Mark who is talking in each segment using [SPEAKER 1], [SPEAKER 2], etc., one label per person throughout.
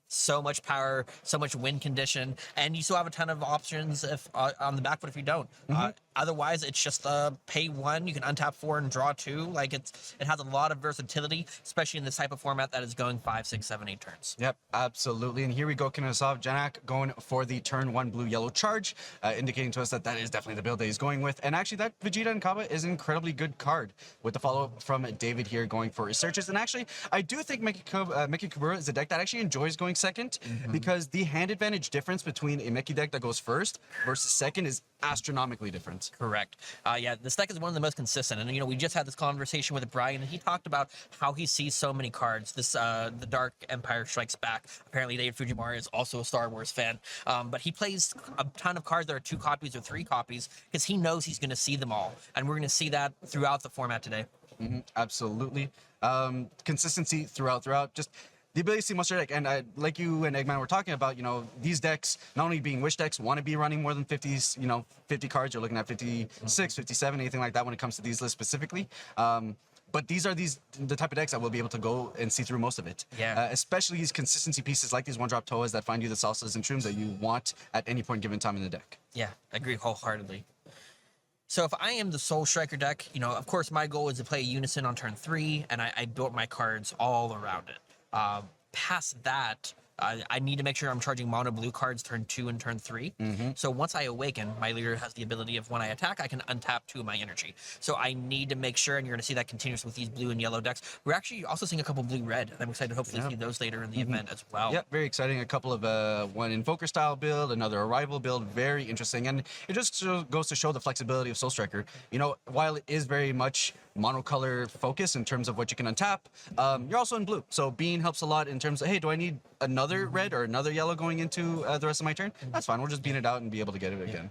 [SPEAKER 1] So much power, so much win condition, and you still have a ton of options if on the back foot if you don't. Otherwise, it's just pay 1, you can untap 4 and draw 2. Like it has a lot of versatility, especially in this type of format that is going 5, 6, 7, 8 turns.
[SPEAKER 2] Yep, absolutely. And here we go, kicking us off. Janak going for the turn 1 blue-yellow charge, indicating to us that that is definitely the build that he's going with. And actually, that Vegeta and Kaba is an incredibly good card, with the follow-up from David here going for researches. And actually, I do think Mechikabura is a deck that actually enjoys going second, because the hand advantage difference between a Meki deck that goes first versus second is astronomically different.
[SPEAKER 1] Correct. Yeah, this deck is one of the most consistent, and we just had this conversation with Brian, and he talked about how he sees so many cards. This the Dark Empire Strikes Back. Apparently, David Fujimara is also a Star Wars fan, but he plays a ton of cards that are 2 copies or 3 copies because he knows he's going to see them all, and we're going to see that throughout the format today.
[SPEAKER 2] Absolutely. Consistency throughout. Just the ability to see monster deck, and like you and Egman were talking about, these decks, not only being wish decks, want to be running more than 50s, 50 cards. You're looking at 56, 57, anything like that when it comes to these lists specifically. But these are the type of decks that will be able to go and see through most of it.
[SPEAKER 1] Yeah.
[SPEAKER 2] Especially these consistency pieces like these one-drop Toas that find you the salsas and shrooms that you want at any point given time in the deck.
[SPEAKER 1] Yeah, I agree wholeheartedly. So if I am the Soul Striker deck, of course my goal is to play Unison on turn 3, and I built my cards all around it. Past that, I need to make sure I'm charging mono blue cards turn 2 and turn 3. So once I awaken, my leader has the ability of when I attack, I can untap 2 of my energy. So I need to make sure, and you're going to see that continuous with these blue and yellow decks. We're actually also seeing a couple blue-red. I'm excited to hopefully see those later in the event as well.
[SPEAKER 2] Yeah, very exciting. A couple of one Invoker style build, another Arrival build, very interesting. And it just goes to show the flexibility of Soul Striker. While it is very much monocolor focus in terms of what you can untap, you're also in blue. So Bean helps a lot in terms of, hey, do I need another red or another yellow going into the rest of my turn? That's fine. We'll just bean it out and be able to get it again.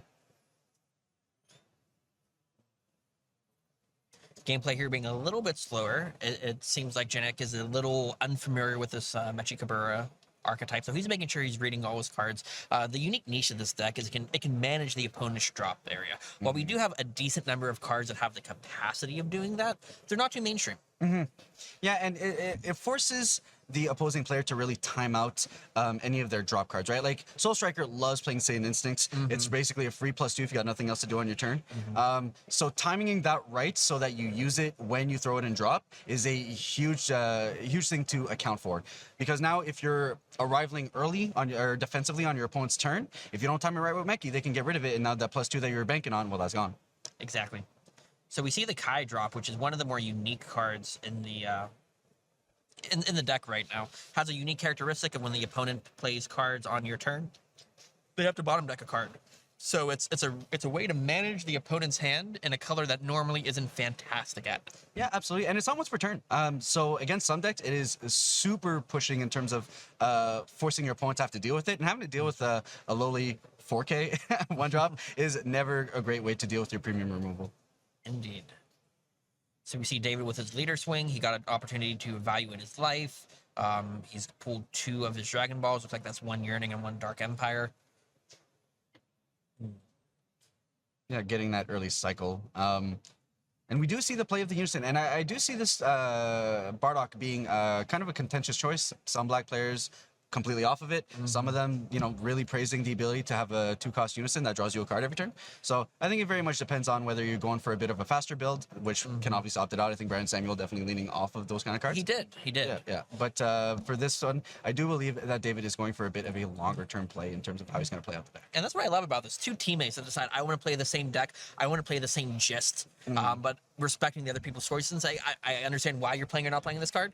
[SPEAKER 1] Gameplay here being a little bit slower. It seems like Janak is a little unfamiliar with this Mechikabura archetype, so he's making sure he's reading all his cards. The unique niche of this deck is it can manage the opponent's drop area. While we do have a decent number of cards that have the capacity of doing that, they're not too mainstream.
[SPEAKER 2] Yeah, and it forces the opposing player to really time out any of their drop cards, right? Like, Soul Striker loves playing Saiyan Instincts. It's basically a free +2 if you got nothing else to do on your turn. So timing that right so that you use it when you throw it in drop is a huge thing to account for. Because now if you're arriving early or defensively on your opponent's turn, if you don't time it right with Meki, they can get rid of it, and now that +2 that you were banking on, well, that's gone.
[SPEAKER 1] Exactly. So we see the Kai drop, which is one of the more unique cards in the in the deck right now. Has a unique characteristic of when the opponent plays cards on your turn, they have to bottom deck a card. So it's a way to manage the opponent's hand in a color that normally isn't fantastic at.
[SPEAKER 2] Yeah, absolutely, and it's not once per turn. So against some decks, it is super pushing in terms of forcing your opponent to have to deal with it, and having to deal with a lowly 4K one drop is never a great way to deal with your premium removal.
[SPEAKER 1] Indeed. So we see David with his leader swing. He got an opportunity to evaluate his life. He's pulled 2 of his Dragon Balls. Looks like that's 1 Yearning and 1 Dark Empire.
[SPEAKER 2] Yeah, getting that early cycle. And we do see the play of the Unison. And I do see this Bardock being kind of a contentious choice. Some black players completely off of it. Some of them, really praising the ability to have a 2-cost Unison that draws you a card every turn. So I think it very much depends on whether you're going for a bit of a faster build, which can obviously opt it out. I think Brandon Samuel definitely leaning off of those kind of cards.
[SPEAKER 1] He did.
[SPEAKER 2] Yeah. But for this one, I do believe that David is going for a bit of a longer term play in terms of how he's going to play out the deck.
[SPEAKER 1] And that's what I love about this. 2 teammates that decide, I want to play the same deck. I want to play the same gist. But respecting the other people's choices and say, I understand why you're playing or not playing this card.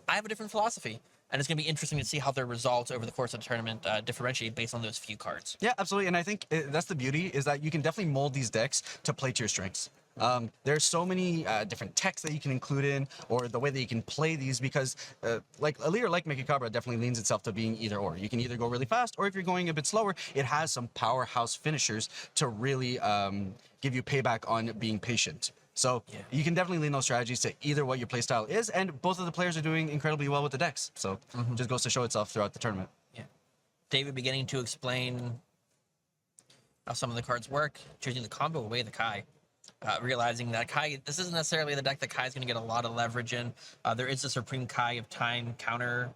[SPEAKER 1] I have a different philosophy. And it's going to be interesting to see how their results over the course of the tournament differentiate based on those few cards.
[SPEAKER 2] Yeah, absolutely. And I think that's the beauty, is that you can definitely mold these decks to play to your strengths. There's so many different techs that you can include in, or the way that you can play these, because like a leader like Mechikabura definitely leans itself to being either or. You can either go really fast, or if you're going a bit slower, it has some powerhouse finishers to really give you payback on being patient. So you can definitely lean those strategies to either what your playstyle is, and both of the players are doing incredibly well with the decks. So it just goes to show itself throughout the tournament.
[SPEAKER 1] Yeah. David beginning to explain how some of the cards work, choosing to combo away the Kai. Realizing that Kai, this isn't necessarily the deck that Kai is going to get a lot of leverage in. There is a Supreme Kai of Time counter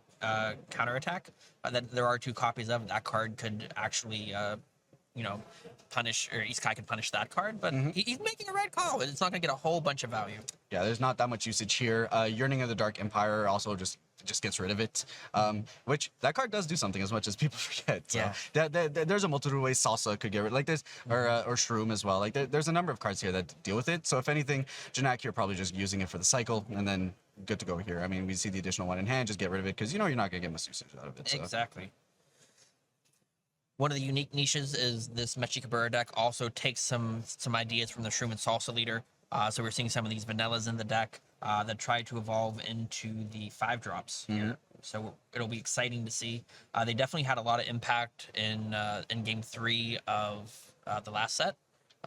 [SPEAKER 1] counterattack that there are 2 copies of, that card could actually, you know, punish, or Isekai could punish that card. But he's making a right call. It's not going to get a whole bunch of value.
[SPEAKER 2] Yeah, there's not that much usage here. Yearning of the Dark Empire also just gets rid of it, which that card does do something as much as people forget. So
[SPEAKER 1] Yeah.
[SPEAKER 2] there's a multitude of ways Salsa could get rid, like this, or Shroom as well. Like there's a number of cards here that deal with it. So if anything, Janak here probably just using it for the cycle, and then good to go here. I mean, we see the additional 1 in hand, just get rid of it because you know you're not gonna get much usage out of it. So.
[SPEAKER 1] Exactly. One of the unique niches is this Mechikabura deck also takes some ideas from the Shroom and Salsa leader. So we're seeing some of these vanillas in the deck that try to evolve into the 5-drops here. So it'll be exciting to see. They definitely had a lot of impact in Game 3 of the last set.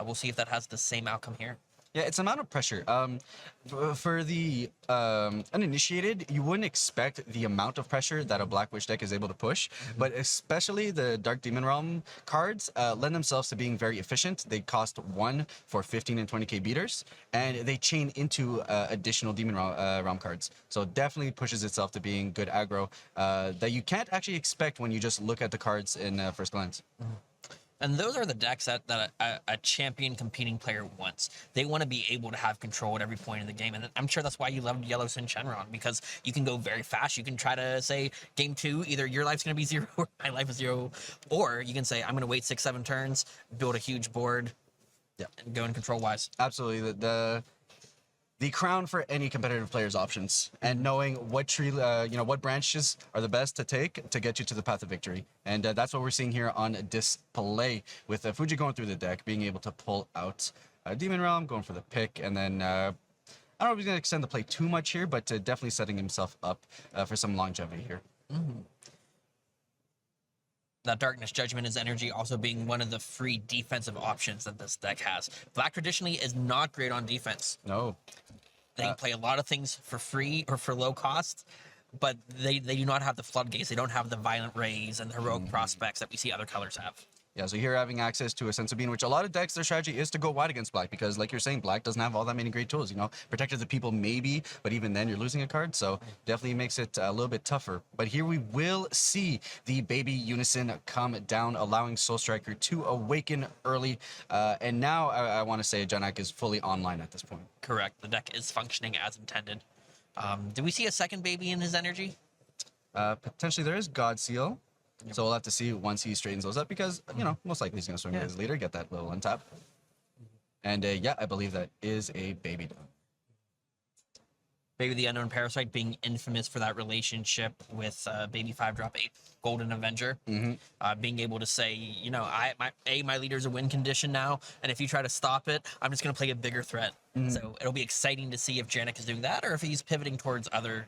[SPEAKER 1] We'll see if that has the same outcome here.
[SPEAKER 2] Yeah, it's amount of pressure. For the uninitiated, you wouldn't expect the amount of pressure that a Black Witch deck is able to push, but especially the Dark Demon Realm cards lend themselves to being very efficient. They cost 1 for 15 and 20k beaters, and they chain into additional Demon Realm cards. So it definitely pushes itself to being good aggro that you can't actually expect when you just look at the cards in first glance.
[SPEAKER 1] And those are the decks that a champion competing player wants. They want to be able to have control at every point in the game. And I'm sure that's why you loved Yellow Sin Shenron, because you can go very fast. You can try to say, Game 2, either your life's going to be 0 or my life is 0. Or you can say, I'm going to wait 6-7 turns, build a huge board, and go in control-wise.
[SPEAKER 2] Absolutely. The crown for any competitive player's options, and knowing what tree, what branches are the best to take to get you to the path of victory. And that's what we're seeing here on display with Fuji going through the deck, being able to pull out Demon Realm, going for the pick, and then I don't know if he's going to extend the play too much here, but definitely setting himself up for some longevity here.
[SPEAKER 1] That Darkness Judgment is energy also being one of the free defensive options that this deck has. Black traditionally is not great on defense.
[SPEAKER 2] No.
[SPEAKER 1] They can play a lot of things for free or for low cost, but they do not have the floodgates. They don't have the violent rays and the heroic prospects that we see other colors have.
[SPEAKER 2] Yeah, so here having access to a Sense of Being, which a lot of decks, their strategy is to go wide against Black, because like you're saying, Black doesn't have all that many great tools, you know. Protect of the People maybe, but even then you're losing a card, so definitely makes it a little bit tougher. But here we will see the Baby Unison come down, allowing Soul Striker to awaken early. And now I want to say Janak is fully online at this point.
[SPEAKER 1] Correct. The deck is functioning as intended. Do we see a second baby in his energy?
[SPEAKER 2] Potentially there is God Seal. So we'll have to see once he straightens those up, because, you know, most likely he's going to swing with his leader, get that little untap. And yeah, I believe that is a baby dog.
[SPEAKER 1] Baby the Unknown Parasite being infamous for that relationship with Baby 5-drop 8 Golden Avenger. Being able to say, you know, my leader's a win condition now, and if you try to stop it, I'm just going to play a bigger threat. So it'll be exciting to see if Janak is doing that, or if he's pivoting towards other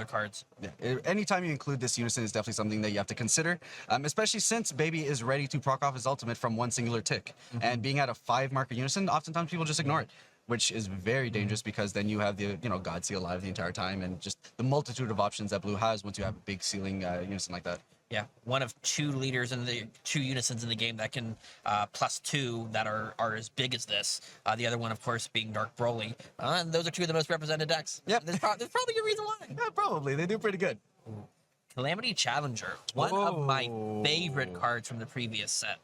[SPEAKER 1] cards.
[SPEAKER 2] Yeah. Anytime you include this Unison is definitely something that you have to consider, especially since Baby is ready to proc off his ultimate from one singular tick. And being at a 5-marker Unison, oftentimes people just ignore it, which is very dangerous, because then you have the, you know, God Seal alive the entire time, and just the multitude of options that Blue has once you have a big ceiling Unison like that.
[SPEAKER 1] Yeah, one of 2 leaders in the 2 Unisons in the game that can +2 that are as big as this. The other one, of course, being Dark Broly. And those are 2 of the most represented decks.
[SPEAKER 2] Yep.
[SPEAKER 1] There's probably a reason why.
[SPEAKER 2] Yeah, probably. They do pretty good.
[SPEAKER 1] Calamity Challenger, one of my favorite cards from the previous set.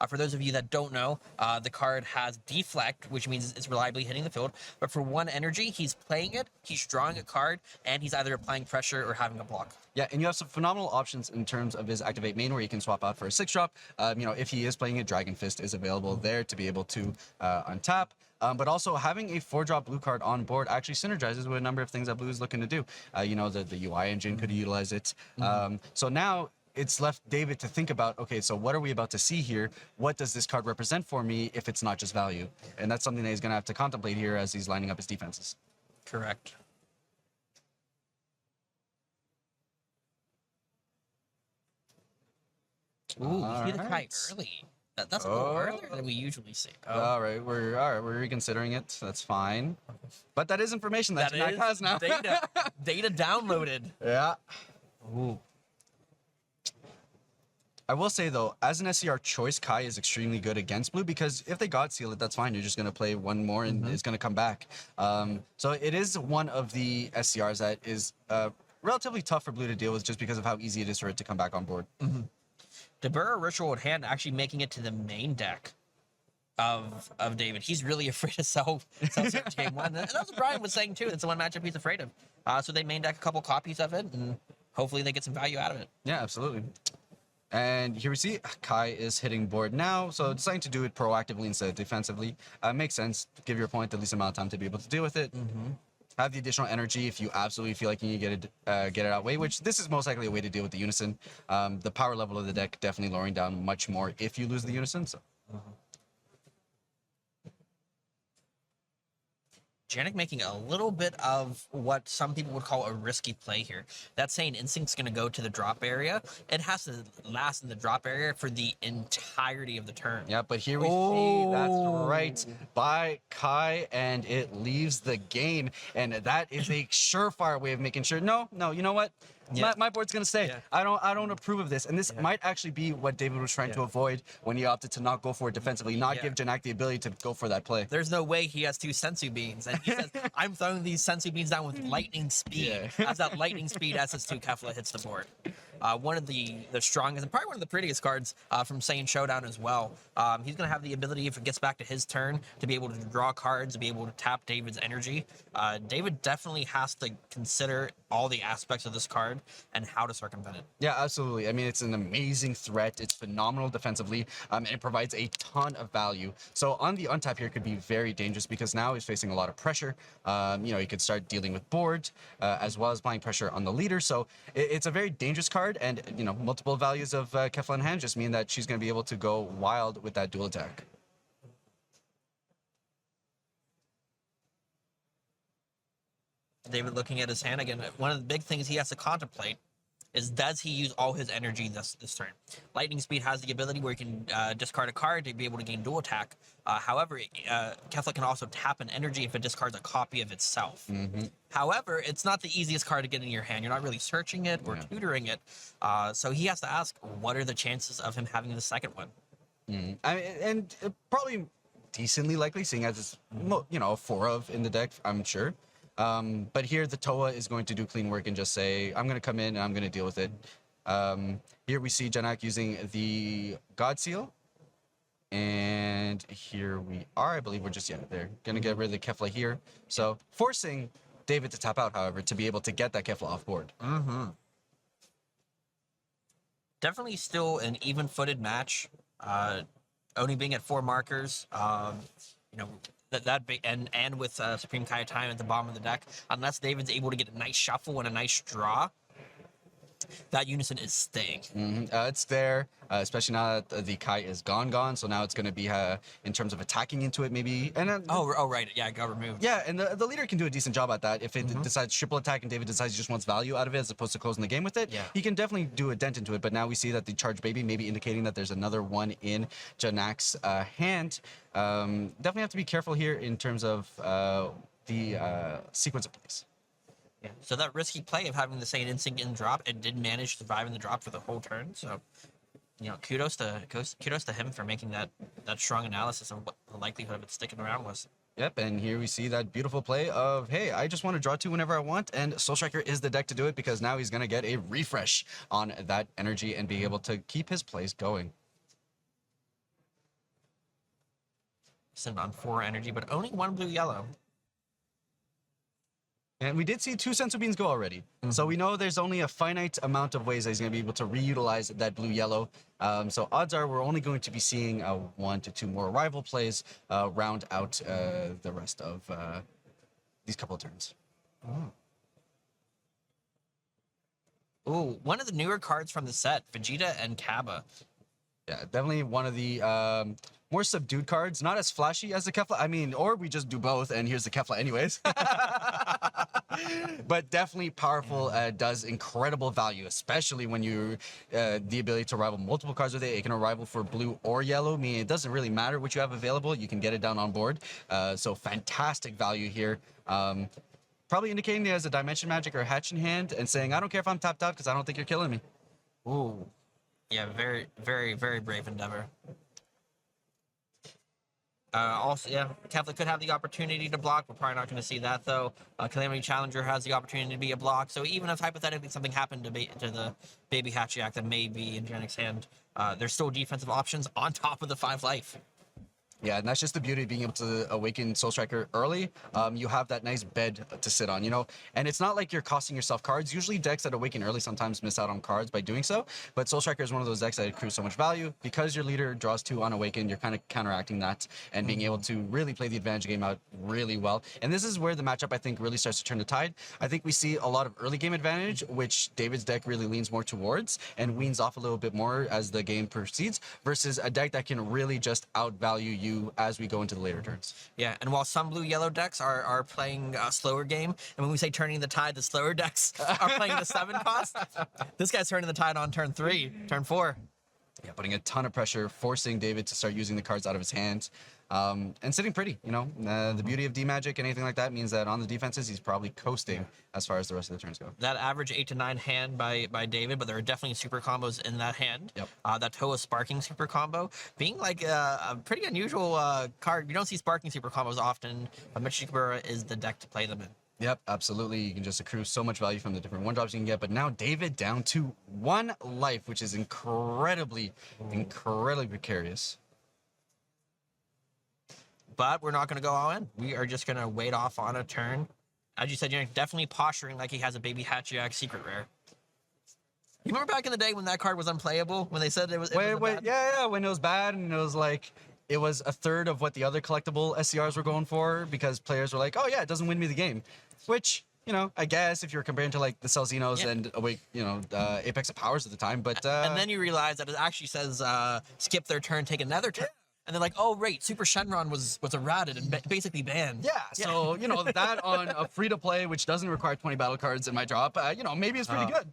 [SPEAKER 1] For those of you that don't know, the card has deflect, which means it's reliably hitting the field. But for 1 energy, he's playing it, he's drawing a card, and he's either applying pressure or having a block.
[SPEAKER 2] Yeah, and you have some phenomenal options in terms of his activate main, where you can swap out for a 6-drop. You know, if he is playing it, Dragon Fist is available there to be able to untap. But also having a 4-drop blue card on board actually synergizes with a number of things that Blue is looking to do. You know, the UI engine could utilize it. So now it's left David to think about, okay, so what are we about to see here? What does this card represent for me if it's not just value? And that's something that he's going to have to contemplate here as he's lining up his defenses.
[SPEAKER 1] Correct. Ooh, we see the Kai early. That's a little earlier than we usually see.
[SPEAKER 2] All right, we're reconsidering it. That's fine. But that is information that Janak has now.
[SPEAKER 1] Data downloaded.
[SPEAKER 2] Yeah.
[SPEAKER 1] Ooh.
[SPEAKER 2] I will say, though, as an SCR choice, Kai is extremely good against Blue, because if they God Seal it, that's fine. You're just going to play 1 more and it's going to come back. So it is one of the SCRs that is relatively tough for blue to deal with just because of how easy it is for it to come back on board.
[SPEAKER 1] Dabura Ritual at hand actually making it to the main deck of David. He's really afraid of sell Search game one. And that's what Brian was saying too. It's the one matchup he's afraid of. So they main deck a couple copies of it, and hopefully they get some value out of it.
[SPEAKER 2] Yeah, absolutely. And here we see Kai is hitting board now, so deciding to do it proactively instead of defensively makes sense. Give your opponent the least amount of time to be able to deal with it. Have the additional energy if you absolutely feel like you need to get it outweigh, which this is most likely a way to deal with the Unison. The power level of the deck definitely lowering down much more if you lose the Unison. So.
[SPEAKER 1] Janak making a little bit of what some people would call a risky play here. That's saying Instinct's going to go to the drop area. It has to last in the drop area for the entirety of the turn.
[SPEAKER 2] Yeah, but here we see that's right by Kai, and it leaves the game. And that is a surefire way of making sure, no, you know what?
[SPEAKER 1] Yeah.
[SPEAKER 2] My board's gonna stay.
[SPEAKER 1] Yeah.
[SPEAKER 2] I don't approve of this, and this might actually be what David was trying to avoid when he opted to not go for it defensively, not give Janak the ability to go for that play.
[SPEAKER 1] There's no way he has two sensu beans, and he says, "I'm throwing these sensu beans down with lightning speed." As that lightning speed SS2 Kefla hits the board. One of the strongest and probably one of the prettiest cards from Saiyan Showdown as well. He's going to have the ability, if it gets back to his turn, to be able to draw cards, to be able to tap David's energy. David definitely has to consider all the aspects of this card and how to circumvent it.
[SPEAKER 2] Yeah, absolutely. I mean, it's an amazing threat. It's phenomenal defensively, and it provides a ton of value. So on the untap here could be very dangerous because now he's facing a lot of pressure. He could start dealing with board as well as applying pressure on the leader. So it's a very dangerous card, and multiple values of Kefla in hand just mean that she's going to be able to go wild with that dual attack.
[SPEAKER 1] David looking at his hand again. One of the big things he has to contemplate is, does he use all his energy this turn? Lightning Speed has the ability where he can discard a card to be able to gain dual attack. However, Kefla can also tap an energy if it discards a copy of itself. However, it's not the easiest card to get in your hand. You're not really searching it or tutoring it. So he has to ask, what are the chances of him having the second one?
[SPEAKER 2] And probably decently likely, seeing as it's, a 4 of in the deck, I'm sure. But here the Toa is going to do clean work and just say, I'm going to come in and I'm going to deal with it. Here we see Janak using the God Seal. And here we are. I believe we're just, they're going to get rid of the Kefla here. So forcing David to tap out, however, to be able to get that Kefla off board.
[SPEAKER 1] Definitely still an even-footed match. Only being at 4 markers. And with Supreme Kai Time at the bottom of the deck, unless David's able to get a nice shuffle and a nice draw, that Unison is staying.
[SPEAKER 2] It's there, especially now that the Kai is gone. So now it's going to be in terms of attacking into it, maybe. And
[SPEAKER 1] right, yeah, it got removed.
[SPEAKER 2] Yeah, and the leader can do a decent job at that. If it decides triple attack and David decides he just wants value out of it as opposed to closing the game with it, he can definitely do a dent into it. But now we see that the Charge Baby may be indicating that there's another one in Janak's hand. Definitely have to be careful here in terms of the sequence of plays.
[SPEAKER 1] Yeah. So that risky play of having the Saiyan Instinct in drop, it did manage to survive in the drop for the whole turn. So, kudos to him for making that strong analysis of what the likelihood of it sticking around was.
[SPEAKER 2] Yep, and here we see that beautiful play of, hey, I just want to draw 2 whenever I want, and Soul Striker is the deck to do it because now he's going to get a refresh on that energy and be able to keep his plays going.
[SPEAKER 1] Sitting on 4 energy, but only 1 blue-yellow.
[SPEAKER 2] And we did see 2 Sensu Beans go already. So we know there's only a finite amount of ways that he's going to be able to reutilize that blue-yellow. So odds are we're only going to be seeing 1 to 2 more rival plays round out the rest of these couple of turns.
[SPEAKER 1] Ooh, one of the newer cards from the set, Vegeta and Kaba.
[SPEAKER 2] Yeah, definitely one of the more subdued cards. Not as flashy as the Kefla. I mean, or we just do both, and here's the Kefla anyways. But definitely powerful, does incredible value, especially when you the ability to rival multiple cards with it. It can rival for blue or yellow, meaning it doesn't really matter what you have available. You can get it down on board. So fantastic value here. Probably indicating it has a Dimension Magic or Hatch in hand and saying, I don't care if I'm tapped out because I don't think you're killing me.
[SPEAKER 1] Ooh. Yeah, very, very, very brave endeavor. Also, yeah, Catholic could have the opportunity to block. We're probably not going to see that, though. Calamity Challenger has the opportunity to be a block. So even if hypothetically something happened to the Baby Hatchiyak that may be in Janak's hand, there's still defensive options on top of the 5 life.
[SPEAKER 2] Yeah, and that's just the beauty of being able to awaken Soul Striker early. You have that nice bed to sit on, you know? And it's not like you're costing yourself cards. Usually decks that awaken early sometimes miss out on cards by doing so. But Soul Striker is one of those decks that accrues so much value. Because your leader draws 2 on awaken, you're kind of counteracting that and being able to really play the advantage game out really well. And this is where the matchup, I think, really starts to turn the tide. I think we see a lot of early game advantage, which David's deck really leans more towards and weans off a little bit more as the game proceeds, versus a deck that can really just outvalue you as we go into the later turns.
[SPEAKER 1] Yeah, and while some blue-yellow decks are playing a slower game, and when we say turning the tide, the slower decks are playing the 7 cost, this guy's turning the tide on turn 3, turn 4.
[SPEAKER 2] Yeah, putting a ton of pressure, forcing David to start using the cards out of his hand, and sitting pretty, you know. The beauty of D-Magic and anything like that means that on the defenses, he's probably coasting as far as the rest of the turns go.
[SPEAKER 1] That average 8 to 9 hand by David, but there are definitely super combos in that hand.
[SPEAKER 2] Yep.
[SPEAKER 1] That Toa Sparking super combo being like a pretty unusual card. You don't see Sparking super combos often, but Mechikabura is the deck to play them in.
[SPEAKER 2] Yep, absolutely. You can just accrue so much value from the different 1-drops you can get. But now David down to 1 life, which is incredibly precarious.
[SPEAKER 1] But we're not going to go all in. We are just going to wait off on a turn. As you said, you're definitely posturing like he has a Baby Hatchiyak secret rare. You remember back in the day when that card was unplayable? When they said it was bad?
[SPEAKER 2] Yeah, when it was bad and it was like, it was a third of what the other collectible SCRs were going for because players were like, oh yeah, it doesn't win me the game. Which, you know, I guess if you're comparing to like the Celzinos and Apex of Powers at the time, but...
[SPEAKER 1] and then you realize that it actually says skip their turn, take another turn. Yeah. And they're like, oh, right, Super Shenron was errated and basically banned.
[SPEAKER 2] Yeah, so, you know, that on a free-to-play, which doesn't require 20 battle cards in my drop, you know, maybe it's pretty good.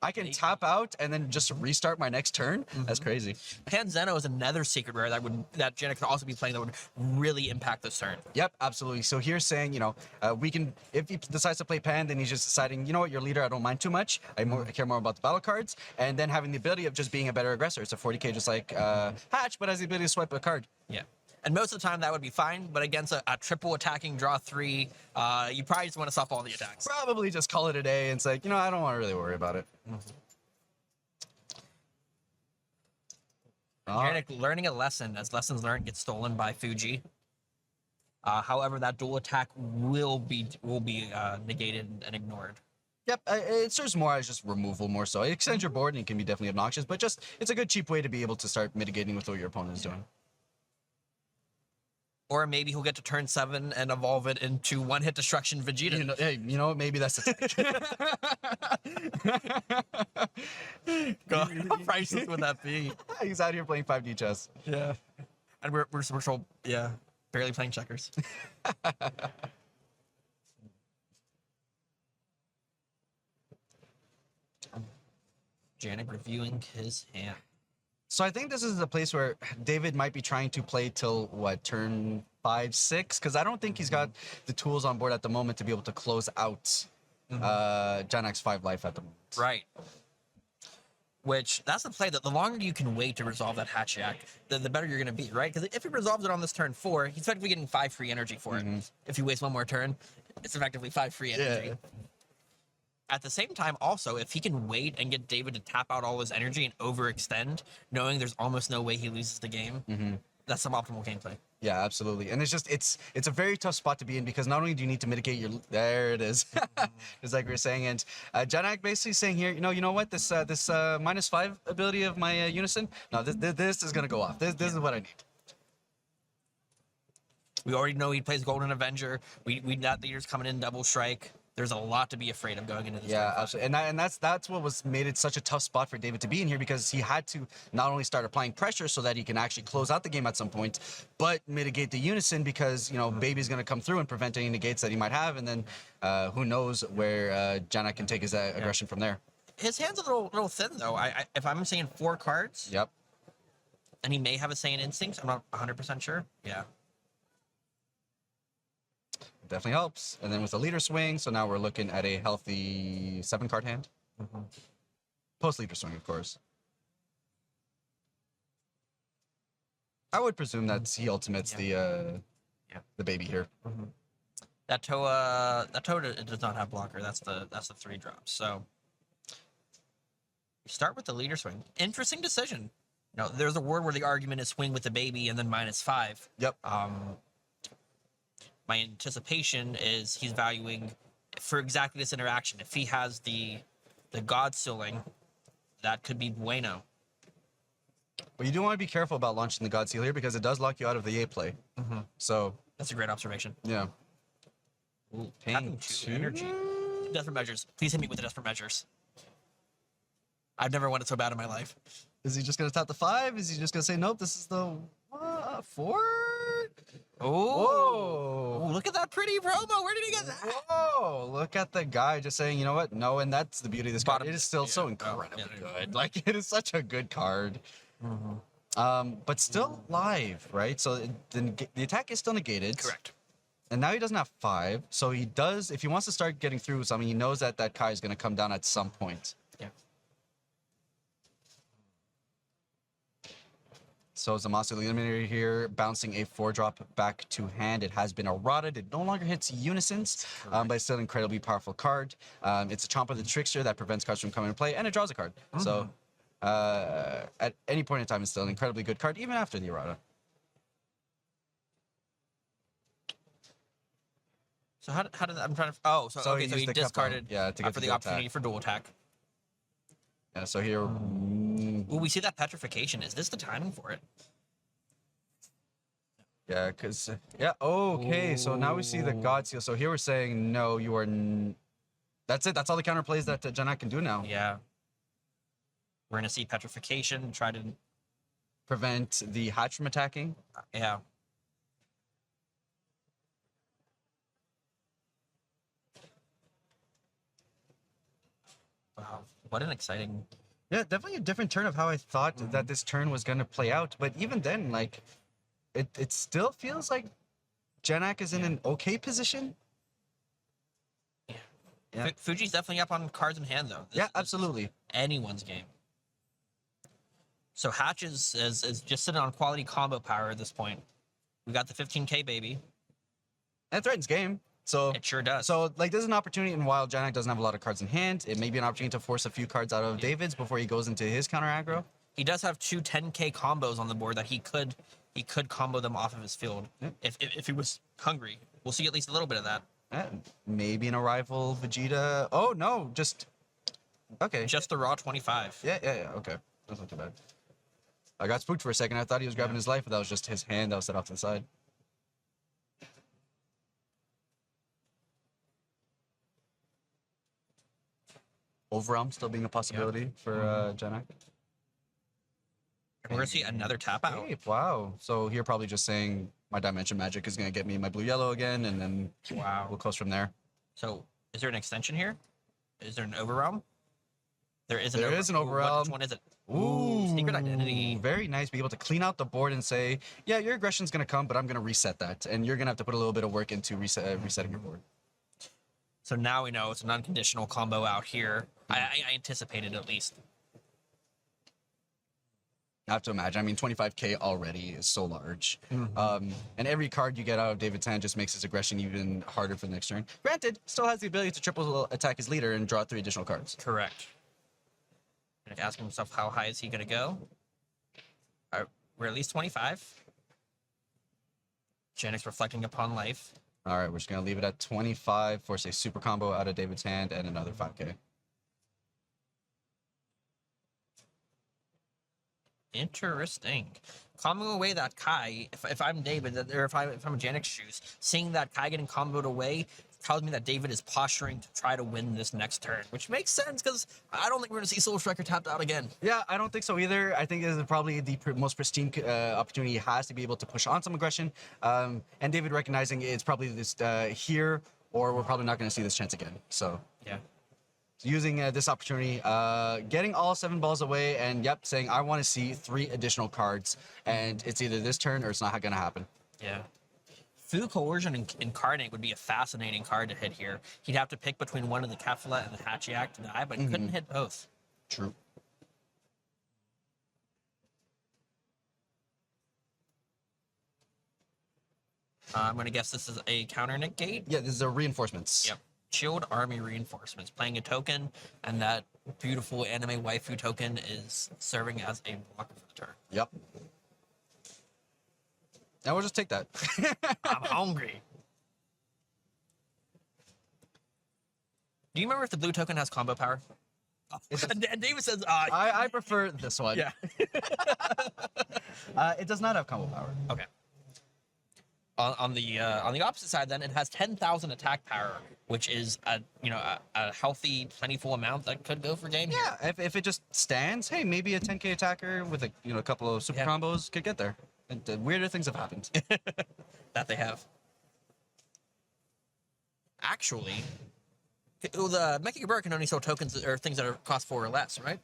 [SPEAKER 2] I can tap out and then just restart my next turn. That's crazy.
[SPEAKER 1] Panzeno is another secret rare that Janak could also be playing that would really impact this turn.
[SPEAKER 2] Yep, absolutely. So here's saying, you know, we can, if he decides to play Pan, then he's just deciding, you know what, your leader, I don't mind too much. I care more about the battle cards. And then having the ability of just being a better aggressor. It's a 40k just like Hatch, but has the ability to swipe a card.
[SPEAKER 1] Yeah. And most of the time that would be fine, but against a triple attacking draw 3, you probably just want to stop all the attacks.
[SPEAKER 2] Probably just call it a day and say, you know, I don't want to really worry about it.
[SPEAKER 1] Janak learning a lesson as lessons learned get stolen by Fuji. However, that dual attack will be negated and ignored.
[SPEAKER 2] Yep, it serves more as just removal more so. It extends your board and it can be definitely obnoxious, but just it's a good cheap way to be able to start mitigating with what your opponent is doing.
[SPEAKER 1] Or maybe he'll get to turn 7 and evolve it into one-hit destruction Vegeta.
[SPEAKER 2] You know, hey, you know what? Maybe that's the
[SPEAKER 1] God, how priceless would that be?
[SPEAKER 2] He's out here playing 5D chess.
[SPEAKER 1] Yeah. And we're still, barely playing checkers. Janak reviewing his hand.
[SPEAKER 2] So I think this is the place where David might be trying to play till, what, turn 5, 6? Because I don't think he's got the tools on board at the moment to be able to close out Janak's 5 life at the moment.
[SPEAKER 1] Right. Which, that's the play that the longer you can wait to resolve that Hatchiyak, the better you're going to be, right? Because if he resolves it on this turn 4, he's effectively getting 5 free energy for it. If you waste one more turn, it's effectively 5 free energy. Yeah. At the same time, also, if he can wait and get David to tap out all his energy and overextend, knowing there's almost no way he loses the game, that's some optimal gameplay. Yeah,
[SPEAKER 2] absolutely. And it's a very tough spot to be in because not only do you need to mitigate your... There it is. It's like we were saying. And Janak basically saying here, you know what? This -5 ability of my Unison, no, this is going to go off. This is what I need.
[SPEAKER 1] We already know he plays Golden Avenger. We that leader's coming in double strike. There's a lot to be afraid of going into this.
[SPEAKER 2] Yeah, absolutely. And that's what made it such a tough spot for David to be in here because he had to not only start applying pressure so that he can actually close out the game at some point, but mitigate the Unison because, you know, Baby's going to come through and prevent any negates that he might have. And then who knows where Janak can take his aggression from there.
[SPEAKER 1] His hand's a little thin, though. If I'm seeing 4 cards.
[SPEAKER 2] Yep.
[SPEAKER 1] And he may have a Saiyan Instinct. I'm not 100% sure. Yeah.
[SPEAKER 2] Definitely helps. And then with the leader swing, so now we're looking at a healthy 7-card hand. Post leader swing, of course. I would presume that he ultimates the baby here.
[SPEAKER 1] That Toa does not have blocker. That's the 3-drop. So you start with the leader swing. Interesting decision. You know, there's a word where the argument is swing with the baby and then -5.
[SPEAKER 2] Yep.
[SPEAKER 1] My anticipation is he's valuing for exactly this interaction. If he has the God Sealing, that could be bueno.
[SPEAKER 2] But you do want to be careful about launching the God Seal here because it does lock you out of the A play. So
[SPEAKER 1] That's a great observation.
[SPEAKER 2] yeah.
[SPEAKER 1] Ooh,
[SPEAKER 2] Paying
[SPEAKER 1] tapping 2 energy. Desperate measures. Please hit me with the desperate measures. I've never wanted so bad in my life.
[SPEAKER 2] Is he just gonna tap the 5? Is he just gonna say nope? This is the 4?
[SPEAKER 1] Oh,
[SPEAKER 2] Whoa!
[SPEAKER 1] look at that pretty promo. Where did he get that?
[SPEAKER 2] Whoa! Look at the guy just saying, you know what? No, and that's the beauty of this card.
[SPEAKER 1] Bottom-
[SPEAKER 2] It is still so
[SPEAKER 1] yeah.
[SPEAKER 2] incredibly
[SPEAKER 1] Oh, yeah.
[SPEAKER 2] good. Like it is such a good card. But still live, right? So the attack is still negated.
[SPEAKER 1] Correct.
[SPEAKER 2] And now he doesn't have 5, so he does. If he wants to start getting through with something, he knows that Kai is going to come down at some point.
[SPEAKER 1] Yeah.
[SPEAKER 2] So Zamasu eliminator here, bouncing a 4-drop back to hand. It has been eroded. It no longer hits Unisons, but it's still an incredibly powerful card. It's a Chomper the Trickster that prevents cards from coming into play, and it draws a card. So at any point in time, it's still an incredibly good card, even after the errata.
[SPEAKER 1] So how did I'm trying to? Oh, so okay, so he
[SPEAKER 2] used the
[SPEAKER 1] discarded
[SPEAKER 2] to get
[SPEAKER 1] for
[SPEAKER 2] the
[SPEAKER 1] the opportunity
[SPEAKER 2] attack.
[SPEAKER 1] for dual attack.
[SPEAKER 2] Yeah, so here.
[SPEAKER 1] Ooh, we see that petrification. Is this the timing for it?
[SPEAKER 2] Yeah, because okay. So now we see the God Seal. So here we're saying no, you are. That's it. That's all the counter plays that Janak can do now.
[SPEAKER 1] Yeah. We're gonna see petrification. Try to
[SPEAKER 2] Prevent the hatch from attacking.
[SPEAKER 1] yeah. Wow, what an exciting.
[SPEAKER 2] Yeah, definitely a different turn of how I thought that this turn was going to play out. But even then, like, it still feels like Janak is in an okay position. Yeah.
[SPEAKER 1] Fuji's definitely up on cards in hand though.
[SPEAKER 2] Yeah, absolutely.
[SPEAKER 1] Anyone's game. So Hatch is just sitting on quality combo power at this point. We got the 15k baby.
[SPEAKER 2] And it threatens game. So
[SPEAKER 1] It sure does.
[SPEAKER 2] So, like, there's an opportunity, and while Janak doesn't have a lot of cards in hand, it may be an opportunity to force a few cards out of David's before he goes into his counter aggro.
[SPEAKER 1] He does have 2 10k combos on the board that he could combo them off of his field if he was hungry. We'll see at least a little bit of that.
[SPEAKER 2] Maybe an arrival Vegeta. Oh, no, just... Okay.
[SPEAKER 1] Just the raw 25.
[SPEAKER 2] Yeah, okay. That's not too bad. I got spooked for a second. I thought he was grabbing his life, but that was just his hand that was set off to the side. Overwhelm still being a possibility for Janak.
[SPEAKER 1] We're gonna see another tap out.
[SPEAKER 2] Hey, wow. So here probably just saying my Dimension Magic is going to get me my blue-yellow again, and then we'll close from there.
[SPEAKER 1] So is there an extension here? Is there an overwhelm? There is
[SPEAKER 2] an overwhelm.
[SPEAKER 1] Which one is it?
[SPEAKER 2] Ooh,
[SPEAKER 1] Secret identity.
[SPEAKER 2] Very nice. Be able to clean out the board and say, yeah, your aggression's going to come, but I'm going to reset that. And you're going to have to put a little bit of work into resetting your board.
[SPEAKER 1] So now we know it's an unconditional combo out here. I anticipated at least.
[SPEAKER 2] I have to imagine. I mean, 25k already is so large. And every card you get out of David's hand just makes his aggression even harder for the next turn. Granted, still has the ability to triple attack his leader and draw 3 additional cards.
[SPEAKER 1] Correct. And asking himself, how high is he going to go? We're at least 25. Janak's reflecting upon life.
[SPEAKER 2] All right, we're just going to leave it at 25, force a super combo out of David's hand, and another 5k.
[SPEAKER 1] Interesting. Comboing away that Kai, if I'm David, or if I'm in Janak's shoes, seeing that Kai getting comboed away tells me that David is posturing to try to win this next turn, which makes sense because I don't think we're going to see Soul Striker tapped out again.
[SPEAKER 2] Yeah, I don't think so either. I think this is probably the most pristine opportunity he has to be able to push on some aggression. And David recognizing it's probably this here, or we're probably not going to see this chance again. So
[SPEAKER 1] yeah.
[SPEAKER 2] Using this opportunity, getting all 7 balls away, and saying I want to see 3 additional cards, and it's either this turn or it's not going to happen.
[SPEAKER 1] Yeah. Fu Coercion Incarnate would be a fascinating card to hit here. He'd have to pick between one of the Capsulet and the Hachiak to die, but he couldn't hit both.
[SPEAKER 2] True.
[SPEAKER 1] I'm going to guess this is a counter negate.
[SPEAKER 2] Yeah, this is a reinforcements.
[SPEAKER 1] Yep. Shield Army Reinforcements. Playing a token, and that beautiful anime waifu token is serving as a blocker for the turn.
[SPEAKER 2] Yep. And we'll just take that.
[SPEAKER 1] I'm hungry. Do you remember if the blue token has combo power? And David says,
[SPEAKER 2] I prefer this one.
[SPEAKER 1] yeah.
[SPEAKER 2] It does not have combo power.
[SPEAKER 1] Okay. On the opposite side, then it has 10,000 attack power, which is a healthy, plentiful amount that could go for game.
[SPEAKER 2] Yeah, if it just stands, hey, maybe a 10k attacker with a couple of super combos could get there. And weirder things have happened.
[SPEAKER 1] That they have. Actually, the Mechikabura can only sell tokens or things that are cost 4 or less, right?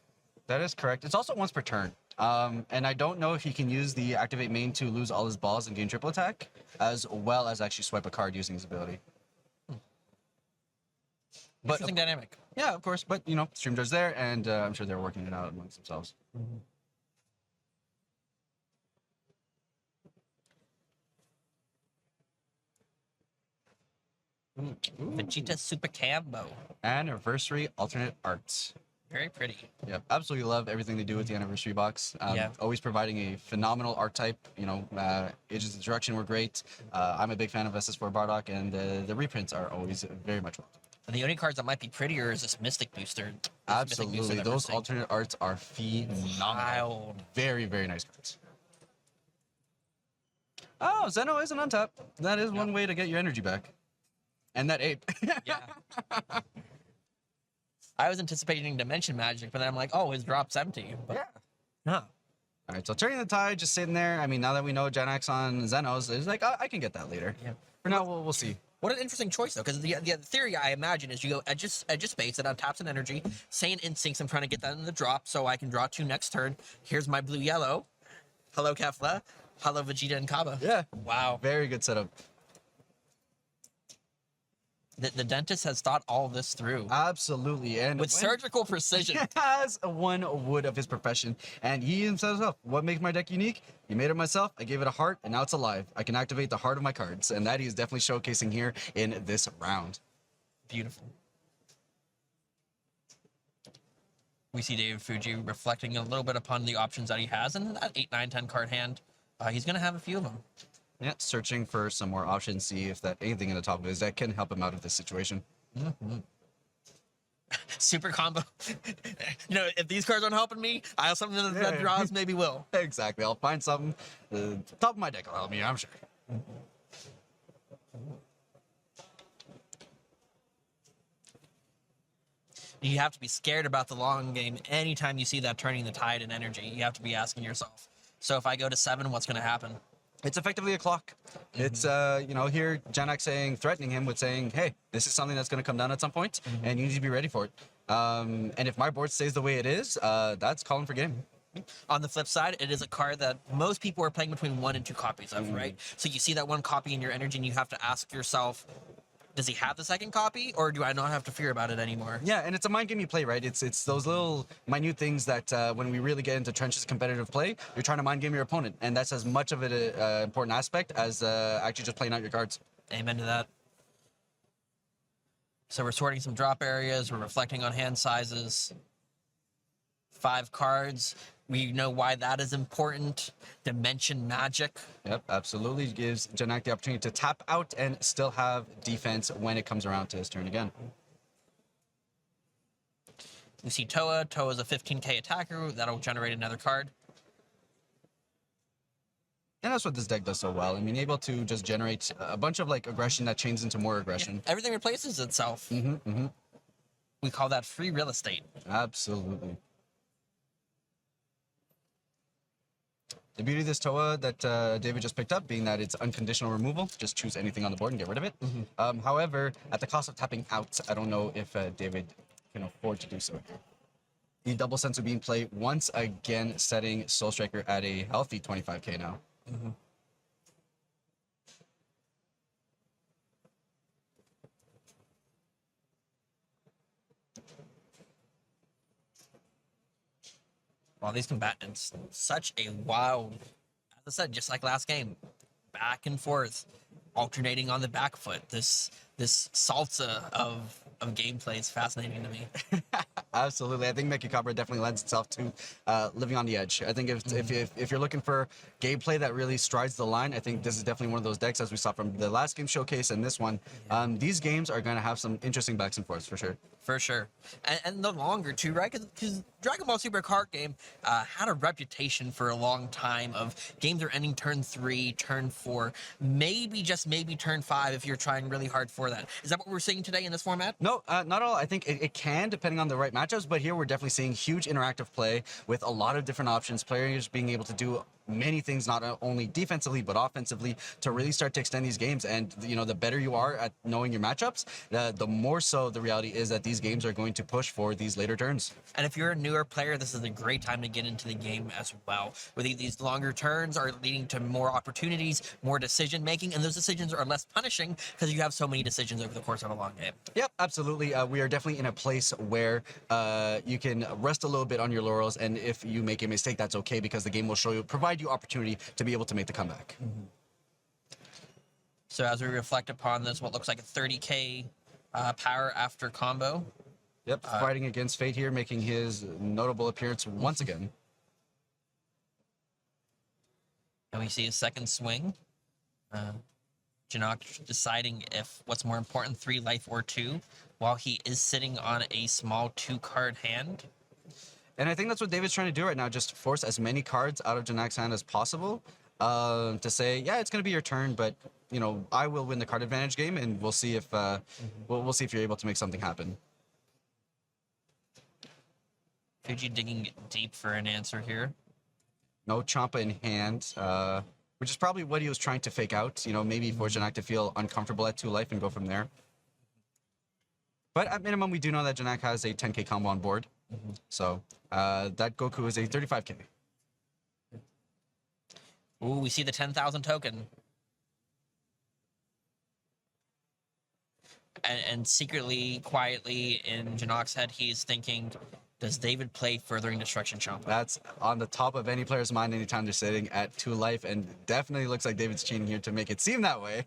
[SPEAKER 2] That is correct. It's also once per turn. And I don't know if he can use the activate main to lose all his balls and gain triple attack, as well as actually swipe a card using his ability. But
[SPEAKER 1] Interesting dynamic.
[SPEAKER 2] yeah, of course. But Stream Judge there, and I'm sure they're working it out amongst themselves.
[SPEAKER 1] Vegeta Super Combo.
[SPEAKER 2] Anniversary alternate art.
[SPEAKER 1] Very pretty.
[SPEAKER 2] Yep, absolutely love everything they do with the anniversary box.
[SPEAKER 1] Yeah.
[SPEAKER 2] Always providing a phenomenal art type. Ages of Destruction were great. I'm a big fan of SS4 Bardock, and the reprints are always very much welcome.
[SPEAKER 1] And the only cards that might be prettier is this Mystic Booster.
[SPEAKER 2] Absolutely, those alternate arts are phenomenal.
[SPEAKER 1] Wild.
[SPEAKER 2] Very, very nice cards. Oh, Zeno is an untap. That is one way to get your energy back. And that ape.
[SPEAKER 1] Yeah. I was anticipating Dimension Magic, but then I'm like, oh, his drop's empty. But,
[SPEAKER 2] Yeah.
[SPEAKER 1] Huh.
[SPEAKER 2] All right, so Turning the Tide, just sitting there. I mean, now that we know Janak's on Zenos, it's like, I can get that later.
[SPEAKER 1] Yeah.
[SPEAKER 2] For now, we'll see.
[SPEAKER 1] What an interesting choice, though, because the theory I imagine is you go edge of space, it untaps an energy, say an Instincts, I'm trying to get that in the drop so I can draw 2 next turn. Here's my blue-yellow. Hello, Kefla. Hello, Vegeta and Kaba.
[SPEAKER 2] Yeah.
[SPEAKER 1] Wow.
[SPEAKER 2] Very good setup.
[SPEAKER 1] The dentist has thought all this through.
[SPEAKER 2] Absolutely. And
[SPEAKER 1] With surgical precision.
[SPEAKER 2] as one would of his profession. And he himself, what makes my deck unique? He made it myself, I gave it a heart, and now it's alive. I can activate the heart of my cards. And that he is definitely showcasing here in this round.
[SPEAKER 1] Beautiful. We see David Fuji reflecting a little bit upon the options that he has in that 8, 9, 10 card hand. He's going to have a few of them.
[SPEAKER 2] Yeah, searching for some more options, see if that anything in the top of his deck can help him out of this situation.
[SPEAKER 1] Super combo. If these cards aren't helping me, I have something that draws maybe will.
[SPEAKER 2] Exactly. I'll find something. The top of my deck will help me, I'm sure.
[SPEAKER 1] You have to be scared about the long game anytime you see that Turning the Tide in energy. You have to be asking yourself. So if I go to 7, what's going to happen?
[SPEAKER 2] It's effectively a clock. It's, here Janak threatening him with saying, hey, this is something that's going to come down at some point, and you need to be ready for it. And if my board stays the way it is, that's calling for game.
[SPEAKER 1] On the flip side, it is a card that most people are playing between 1 and 2 copies of, right? So you see that 1 copy in your energy, and you have to ask yourself, does he have the second copy, or do I not have to fear about it anymore?
[SPEAKER 2] Yeah, and it's a mind game you play, right? It's those little minute things that when we really get into trenches competitive play, you're trying to mind game your opponent, and that's as much of an important aspect as actually just playing out your cards.
[SPEAKER 1] Amen to that. So we're sorting some drop areas, we're reflecting on hand sizes. 5 cards. We know why that is important. Dimension Magic.
[SPEAKER 2] Yep, absolutely. Gives Janak the opportunity to tap out and still have defense when it comes around to his turn again.
[SPEAKER 1] We see Toa. Toa's a 15k attacker. That'll generate another card.
[SPEAKER 2] And that's what this deck does so well. I mean, able to just generate a bunch of aggression that changes into more aggression.
[SPEAKER 1] Yeah, everything replaces itself. We call that free real estate.
[SPEAKER 2] Absolutely. The beauty of this Toa that David just picked up being that it's unconditional removal. Just choose anything on the board and get rid of it. However, at the cost of tapping out, I don't know if David can afford to do so here. The double sense of being play once again, setting Soul Striker at a healthy 25k now. Well,
[SPEAKER 1] these combatants, such a wild, as I said, just like last game, back and forth. alternating on the back foot. This salsa of gameplay is fascinating to me.
[SPEAKER 2] Absolutely. I think Mechikabura definitely lends itself to living on the edge. I think if you're looking for gameplay that really strides the line, I think this is definitely one of those decks, as we saw from the last game showcase and this one. These games are going to have some interesting backs and forths for sure.
[SPEAKER 1] For sure. And the longer, too, right? Because Dragon Ball Super card game had a reputation for a long time of games are ending turn 3, turn 4, maybe, just maybe turn 5 if you're trying really hard for that. Is that what we're seeing today in this format?
[SPEAKER 2] No, not all. I think it can, depending on the right matchups, but here we're definitely seeing huge interactive play with a lot of different options, players being able to do many things, not only defensively but offensively, to really start to extend these games. And the better you are at knowing your matchups, the more so the reality is that these games are going to push for these later turns.
[SPEAKER 1] And if you're a newer player, this is a great time to get into the game as well. Where these longer turns are leading to more opportunities, more decision making, and those decisions are less punishing because you have so many decisions over the course of a long game.
[SPEAKER 2] Yep, absolutely. We are definitely in a place where you can rest a little bit on your laurels, and if you make a mistake, that's okay, because the game will provide you opportunity to be able to make the comeback.
[SPEAKER 1] So as we reflect upon this, what looks like a 30k power after combo.
[SPEAKER 2] Yep, fighting against Fate here, making his notable appearance once again.
[SPEAKER 1] And we see a second swing. Janak deciding if what's more important, 3 life or 2, while he is sitting on a small 2-card hand.
[SPEAKER 2] And I think that's what David's trying to do right now, just force as many cards out of Janak's hand as possible to say, yeah, it's going to be your turn, but I will win the card advantage game, and we'll see if we'll see if you're able to make something happen.
[SPEAKER 1] Fuji digging deep for an answer here.
[SPEAKER 2] No Champa in hand, which is probably what he was trying to fake out, maybe for Janak to feel uncomfortable at 2 life and go from there. But at minimum, we do know that Janak has a 10k combo on board. So that Goku is a 35k.
[SPEAKER 1] Ooh, we see the 10,000 token. And secretly, quietly, in Janak's head, he's thinking, does David play Furthering Destruction Champa?
[SPEAKER 2] That's on the top of any player's mind anytime they're sitting at 2 life, and definitely looks like David's cheating here to make it seem that way.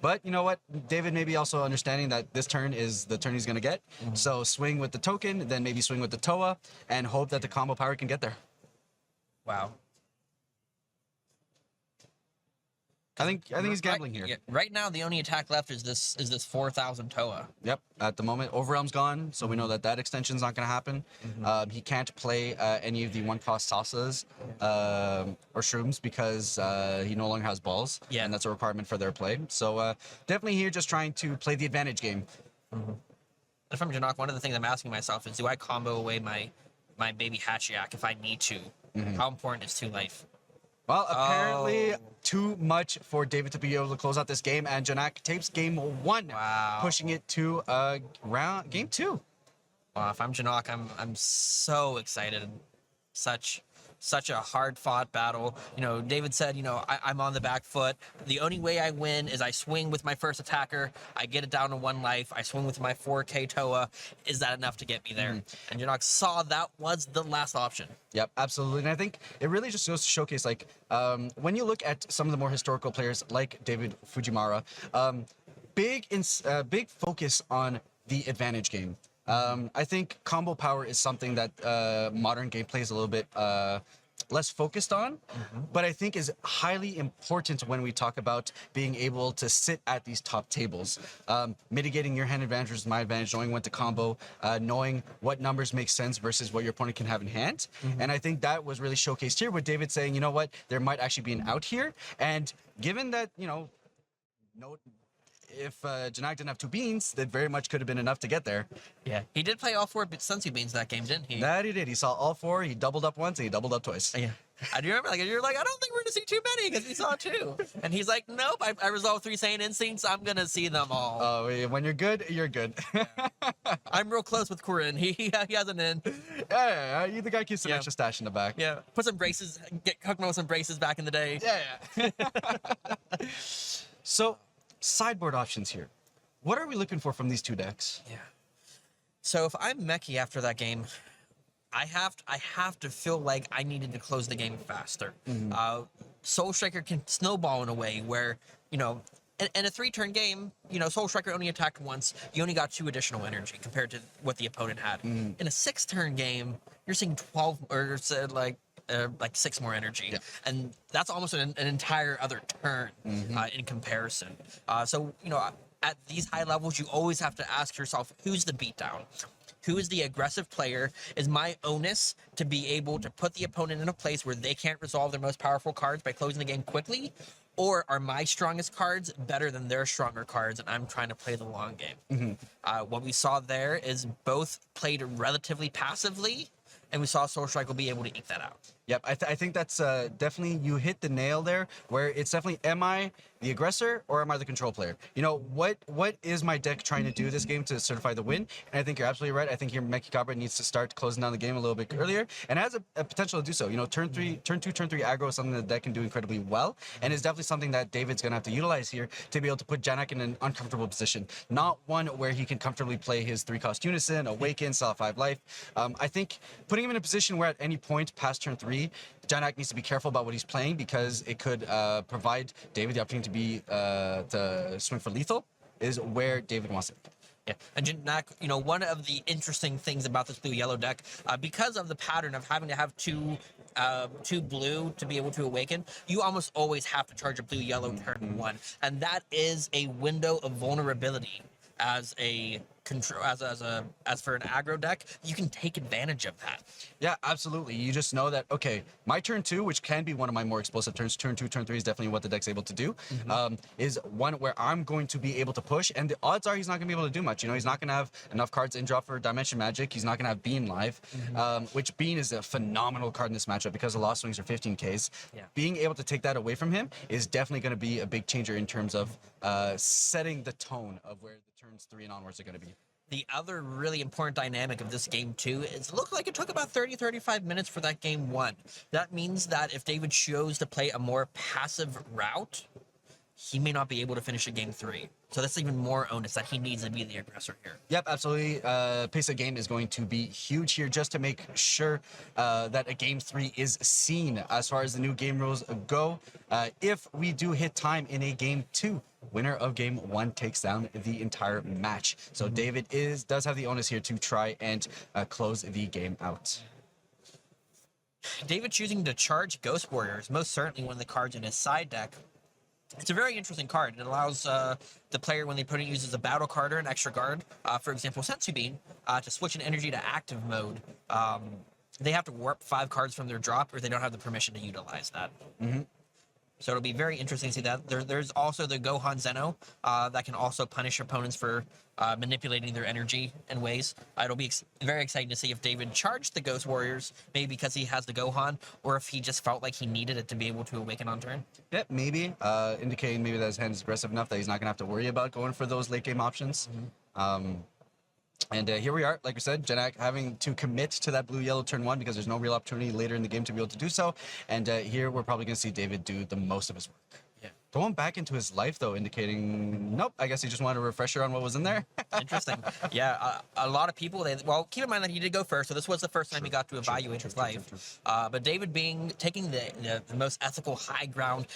[SPEAKER 2] But you know what? David maybe also understanding that this turn is the turn he's going to get. So swing with the token, then maybe swing with the Toa, and hope that the combo power can get there.
[SPEAKER 1] Wow.
[SPEAKER 2] I think he's gambling here.
[SPEAKER 1] Yeah, right now, the only attack left is this 4,000 Toa.
[SPEAKER 2] Yep. At the moment, Overwhelm's gone, so we know that extension's not going to happen. He can't play any of the 1-cost salsas or shrooms because he no longer has balls, and that's a requirement for their play. So definitely here, just trying to play the advantage game.
[SPEAKER 1] And from Janak, one of the things I'm asking myself is, do I combo away my baby Hachiyak if I need to? How important is 2 life?
[SPEAKER 2] Well, apparently too much for David to be able to close out this game, and Janak takes game 1, pushing it to game 2.
[SPEAKER 1] Wow, if I'm Janak, I'm so excited. Such a hard-fought battle. David said, I'm on the back foot. The only way I win is I swing with my first attacker. I get it down to 1 life. I swing with my 4K Toa. Is that enough to get me there? And Janak saw that was the last option.
[SPEAKER 2] Yep, absolutely. And I think it really just goes to showcase, when you look at some of the more historical players like David Fujimara, big focus on the advantage game. I think combo power is something that modern gameplay is a little bit less focused on, but I think is highly important when we talk about being able to sit at these top tables. Mitigating your hand advantage versus my advantage, knowing when to combo, knowing what numbers make sense versus what your opponent can have in hand. And I think that was really showcased here with David saying, you know what, there might actually be an out here. And given that, if Janak didn't have 2 beans, that very much could have been enough to get there.
[SPEAKER 1] Yeah, he did play all 4 Senzu beans that game, didn't he?
[SPEAKER 2] That he did. He saw all 4. He doubled up once, and he doubled up twice.
[SPEAKER 1] Yeah. I do remember, you're like, I don't think we're going to see too many, because he saw 2. And he's like, nope, I resolved 3 Saiyan Instincts. I'm going to see them all.
[SPEAKER 2] Oh, when you're good, you're good.
[SPEAKER 1] I'm real close with Kurin. He has an in.
[SPEAKER 2] Yeah. The guy keeps some extra stash in the back.
[SPEAKER 1] Yeah. Put some braces, get Kokmo with some braces back in the day.
[SPEAKER 2] Yeah. So, sideboard options here. What are we looking for from these 2 decks?
[SPEAKER 1] Yeah. So if I'm Mechie after that game, I have to feel like I needed to close the game faster. Soul Striker can snowball in a way where, in a 3-turn game, Soul Striker only attacked once. You only got 2 additional energy compared to what the opponent had. In a 6-turn game, you're seeing 12 or like 6 more energy, and that's almost an entire other turn in comparison. So at these high levels, you always have to ask yourself, who's the beatdown? Who is the aggressive player? Is my onus to be able to put the opponent in a place where they can't resolve their most powerful cards by closing the game quickly? Or are my strongest cards better than their stronger cards, and I'm trying to play the long game? What we saw there is both played relatively passively, and we saw Soul Striker be able to eke that out.
[SPEAKER 2] Yep, I think that's definitely, you hit the nail there, where it's definitely, am I the aggressor or am I the control player? What is my deck trying to do this game to certify the win? And I think you're absolutely right. I think here Mechikabura needs to start closing down the game a little bit earlier, and has a potential to do so. Turn 2, turn 3 aggro is something that the deck can do incredibly well, and is definitely something that David's going to have to utilize here to be able to put Janak in an uncomfortable position. Not one where he can comfortably play his 3-cost Unison, Awaken, sell 5 life. I think putting him in a position where at any point past turn 3, Janak needs to be careful about what he's playing, because it could provide David the opportunity to swing for lethal, is where David wants it.
[SPEAKER 1] Yeah, and Janak, one of the interesting things about this blue-yellow deck, because of the pattern of having to have two blue to be able to awaken, you almost always have to charge a blue-yellow turn 1, and that is a window of vulnerability as a control, as for an aggro deck. You can take advantage of that.
[SPEAKER 2] Yeah, absolutely. You just know that, okay, my turn 2, which can be one of my more explosive turns, turn 2, turn 3 is definitely what the deck's able to do, is one where I'm going to be able to push, and the odds are he's not going to be able to do much. He's not going to have enough cards in draw for Dimension Magic. He's not going to have Bean live, which Bean is a phenomenal card in this matchup because the lost swings are 15Ks.
[SPEAKER 1] Yeah.
[SPEAKER 2] Being able to take that away from him is definitely going to be a big changer in terms of setting the tone of where the turns 3 and onwards are going to be.
[SPEAKER 1] The other really important dynamic of this game, too, is it looked like it took about 30-35 minutes for that game 1. That means that if David chose to play a more passive route, he may not be able to finish a game 3. So that's even more onus that he needs to be the aggressor here.
[SPEAKER 2] Yep, absolutely. Pace of game is going to be huge here, just to make sure that a game 3 is seen as far as the new game rules go. If we do hit time in a game 2, winner of game 1 takes down the entire match. So David does have the onus here to try and close the game out.
[SPEAKER 1] David choosing to charge Ghost Warrior is most certainly one of the cards in his side deck. It's a very interesting card. It allows the player, when the opponent uses a battle card or an extra guard, for example, Sensu Bean, to switch an energy to active mode. They have to warp 5 cards from their drop, or they don't have the permission to utilize that. So it'll be very interesting to see that. There's also the Gohan Zeno that can also punish opponents for manipulating their energy in ways. It'll be very exciting to see if David charged the Ghost Warriors, maybe because he has the Gohan, or if he just felt like he needed it to be able to awaken on turn.
[SPEAKER 2] Yep, maybe. Indicating maybe that his hand is aggressive enough that he's not going to have to worry about going for those late game options. And here we are, like we said, Janak having to commit to that blue-yellow turn 1 because there's no real opportunity later in the game to be able to do so. And here we're probably going to see David do the most of his work.
[SPEAKER 1] Yeah.
[SPEAKER 2] Going back into his life, though, indicating, nope, I guess he just wanted a refresher on what was in there.
[SPEAKER 1] Interesting. Yeah, a lot of people, well, keep in mind that he did go first, so this was the first time he got to evaluate his life. But David taking the most ethical high ground,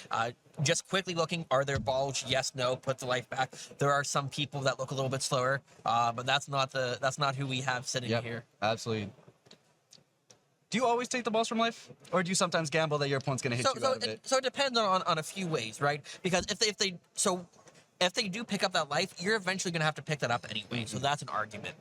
[SPEAKER 1] just quickly looking, are there balls? Yes, no, put the life back. There are some people that look a little bit slower, but that's not who we have sitting here.
[SPEAKER 2] Absolutely. Do you always take the balls from life, or do you sometimes gamble that your opponent's going to hit you out of it?
[SPEAKER 1] So it depends on a few ways, right? Because if they do pick up that life, you're eventually going to have to pick that up anyway. So that's an argument.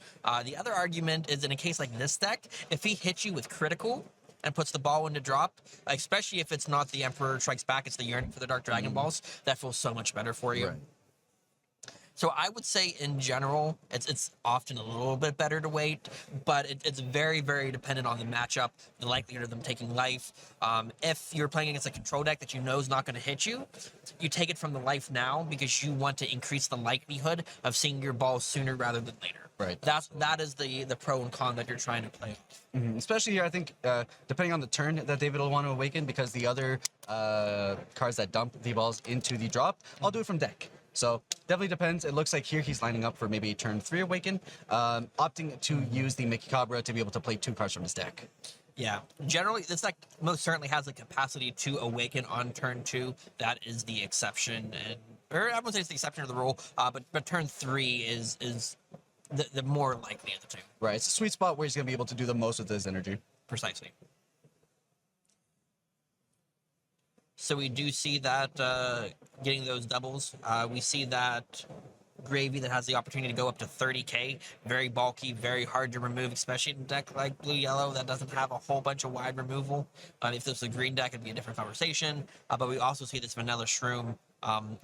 [SPEAKER 1] The other argument is in a case like this deck, if he hits you with critical and puts the ball into drop, especially if it's not the Emperor Strikes Back, it's the Yearning for the Dark Dragon Balls, that feels so much better for you.
[SPEAKER 2] Right.
[SPEAKER 1] So I would say in general, it's often a little bit better to wait, but it's very, very dependent on the matchup, the likelihood of them taking life. If you're playing against a control deck that you know is not going to hit you, you take it from the life now because you want to increase the likelihood of seeing your balls sooner rather than later.
[SPEAKER 2] Right.
[SPEAKER 1] That is the pro and con that you're trying to play.
[SPEAKER 2] Especially here, I think, depending on the turn that David will want to awaken, because the other cards that dump the balls into the drop, I'll do it from deck. So definitely depends. It looks like here he's lining up for maybe turn 3 awaken, opting to use the Mechikabura to be able to play 2 cards from his deck.
[SPEAKER 1] Yeah, generally, this deck most certainly has the capacity to awaken on turn 2. That is the exception, and or I wouldn't say it's the exception of the rule, but turn 3 is the more likely of the two.
[SPEAKER 2] Right, it's a sweet spot where he's gonna be able to do the most with his energy.
[SPEAKER 1] Precisely. So we do see that getting those doubles. We see that Gravy that has the opportunity to go up to 30k. Very bulky, very hard to remove, especially in a deck like blue-yellow that doesn't have a whole bunch of wide removal. If this was a green deck, it'd be a different conversation. But we also see this vanilla shroom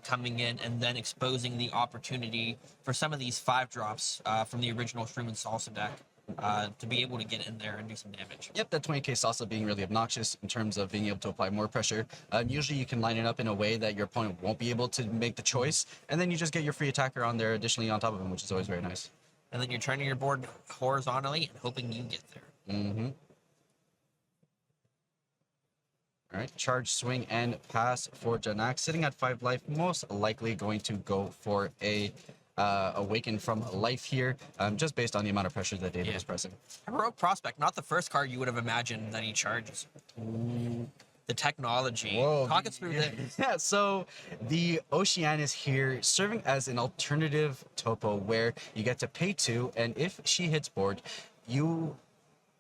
[SPEAKER 1] coming in and then exposing the opportunity for some of these 5-drops from the original shroom and salsa deck to be able to get in there and do some damage.
[SPEAKER 2] Yep, that 20k salsa being really obnoxious in terms of being able to apply more pressure. Usually you can line it up in a way that your opponent won't be able to make the choice, and then you just get your free attacker on there additionally on top of him, which is always very nice.
[SPEAKER 1] And then you're turning your board horizontally and hoping you get there.
[SPEAKER 2] Mm-hmm. All right, charge, swing, and pass for Janak. Sitting at 5 life, most likely going to go for a awaken from life here, just based on the amount of pressure that David is pressing.
[SPEAKER 1] Heroic Prospect, not the first card you would have imagined that he charges. Ooh, the technology.
[SPEAKER 2] Whoa.
[SPEAKER 1] Talk us through this.
[SPEAKER 2] Yeah, so the Oceanus here serving as an alternative topo where you get to pay 2, and if she hits board, you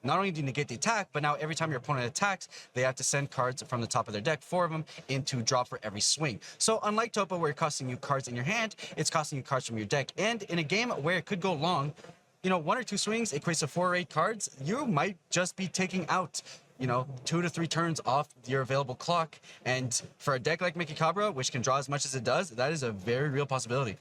[SPEAKER 2] not only do you negate the attack, but now every time your opponent attacks, they have to send cards from the top of their deck, 4 of them, into drop for every swing. So unlike Topo, where it's costing you cards in your hand, it's costing you cards from your deck. And in a game where it could go long, 1 or 2 swings equates to 4 or 8 cards, you might just be taking out 2 to 3 turns off your available clock. And for a deck like Mechikabura, which can draw as much as it does, that is a very real possibility.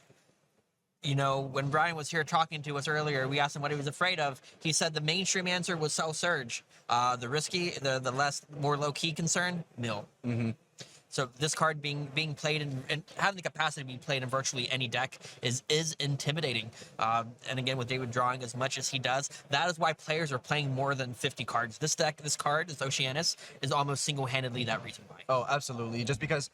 [SPEAKER 1] When Brian was here talking to us earlier, we asked him what he was afraid of. He said the mainstream answer was Cell Surge. The risky, the more low-key concern, Mill.
[SPEAKER 2] Mm-hmm.
[SPEAKER 1] So this card being played and having the capacity to be played in virtually any deck is intimidating. And again, with David drawing as much as he does, that is why players are playing more than 50 cards. This card, this Oceanus, is almost single-handedly that reason why.
[SPEAKER 2] Oh, absolutely. Just because,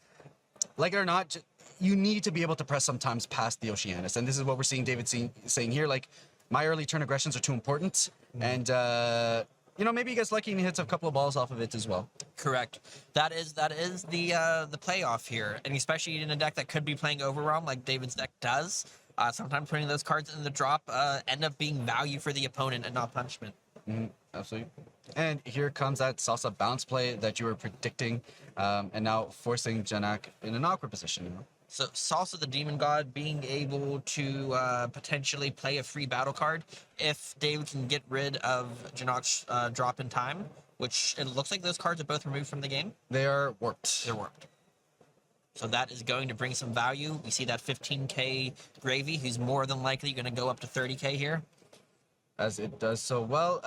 [SPEAKER 2] like it or not, you need to be able to press sometimes past the Oceanus. And this is what we're seeing David saying here. Like, my early turn aggressions are too important. And, maybe he gets lucky and he hits a couple of balls off of it as well.
[SPEAKER 1] Correct. That is the playoff here. And especially in a deck that could be playing Overwhelm like David's deck does. Sometimes putting those cards in the drop end up being value for the opponent and not punishment.
[SPEAKER 2] Mm-hmm. Absolutely. And here comes that salsa bounce play that you were predicting, and now forcing Janak in an awkward position.
[SPEAKER 1] So Salsa the Demon God being able to potentially play a free battle card if David can get rid of Janak's drop in time, which it looks like those cards are both removed from the game.
[SPEAKER 2] They are warped.
[SPEAKER 1] They're warped. So that is going to bring some value. We see that 15k Gravy, who's more than likely going to go up to 30k here.
[SPEAKER 2] As it does so well.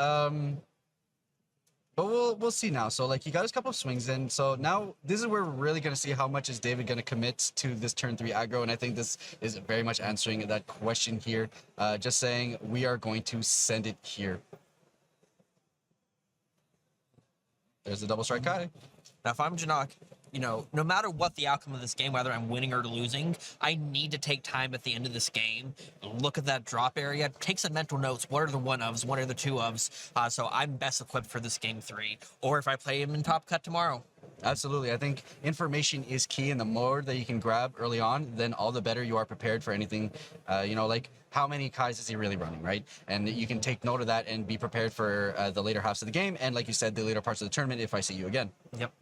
[SPEAKER 2] But we'll see now. So he got his couple of swings in. So now this is where we're really going to see how much is David going to commit to this turn 3 aggro. And I think this is very much answering that question here. Just saying we are going to send it here. There's a double strike guy.
[SPEAKER 1] Now if I'm Janak, no matter what the outcome of this game, whether I'm winning or losing, I need to take time at the end of this game, look at that drop area, take some mental notes. What are the 1-ofs? What are the 2-ofs? So I'm best equipped for this game 3. Or if I play him in Top Cut tomorrow.
[SPEAKER 2] Absolutely. I think information is key, and the more that you can grab early on, then all the better you are prepared for anything. How many Kais is he really running, right? And you can take note of that and be prepared for the later halves of the game. And like you said, the later parts of the tournament if I see you again.
[SPEAKER 1] Yep.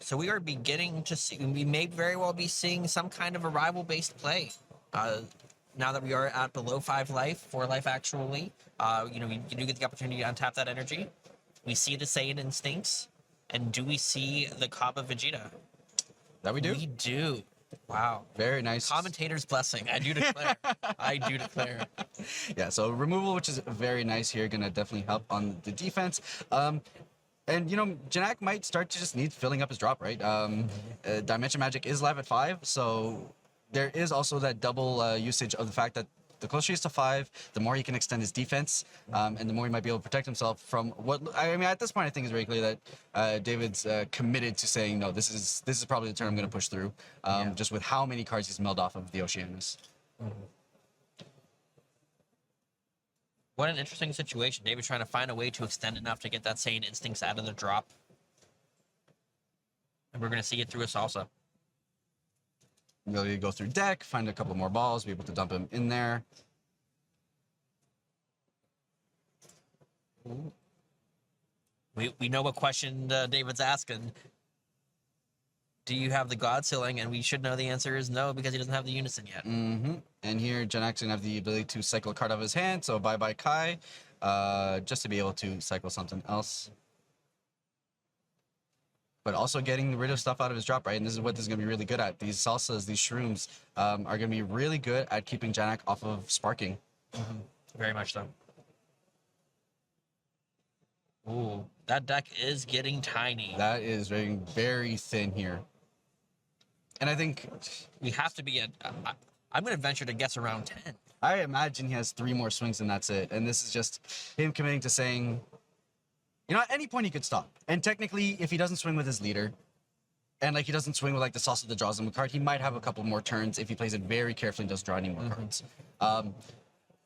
[SPEAKER 1] So we are beginning to see, we may very well be seeing some kind of a rival-based play. Now that we are at below 5 life, 4 life actually, we do get the opportunity to untap that energy. We see the Saiyan Instincts, and do we see the Kaba Vegeta?
[SPEAKER 2] That we do?
[SPEAKER 1] We do. Wow.
[SPEAKER 2] Very nice.
[SPEAKER 1] Commentator's blessing. I do declare. I do declare.
[SPEAKER 2] Yeah, so removal, which is very nice here, going to definitely help on the defense. And, Janak might start to just need filling up his drop, right? Dimension Magic is live at 5, so there is also that double usage of the fact that the closer he is to 5, the more he can extend his defense, and the more he might be able to protect himself from what... at this point, I think it's very clear that David's committed to saying, no, this is probably the turn I'm going to push through, just with how many cards he's milled off of the Oceanus.
[SPEAKER 1] What an interesting situation. David trying to find a way to extend enough to get that Saiyan Instincts out of the drop. And we're going to see it through a salsa.
[SPEAKER 2] Ability to go through deck, find a couple more balls, be able to dump him in there.
[SPEAKER 1] We know what question David's asking. Do you have the God Ceiling? And we should know the answer is no, because he doesn't have the Unison yet.
[SPEAKER 2] Mm-hmm. And here, Janak's gonna have the ability to cycle a card out of his hand, so bye-bye Kai, just to be able to cycle something else. But also getting rid of stuff out of his drop, right? And this is what this is gonna be really good at. These salsas, these shrooms, are gonna be really good at keeping Janak off of sparking.
[SPEAKER 1] Mm-hmm. Very much so. Ooh, that deck is getting tiny.
[SPEAKER 2] That is very, very thin here. And I think
[SPEAKER 1] We have to be at. I'm going to venture to guess around 10.
[SPEAKER 2] I imagine he has 3 more swings and that's it. And this is just him committing to saying, you know, at any point he could stop. And technically, if he doesn't swing with his leader, and like he doesn't swing with like the salsa that draws him a card, he might have a couple more turns if he plays it very carefully and doesn't draw any more cards.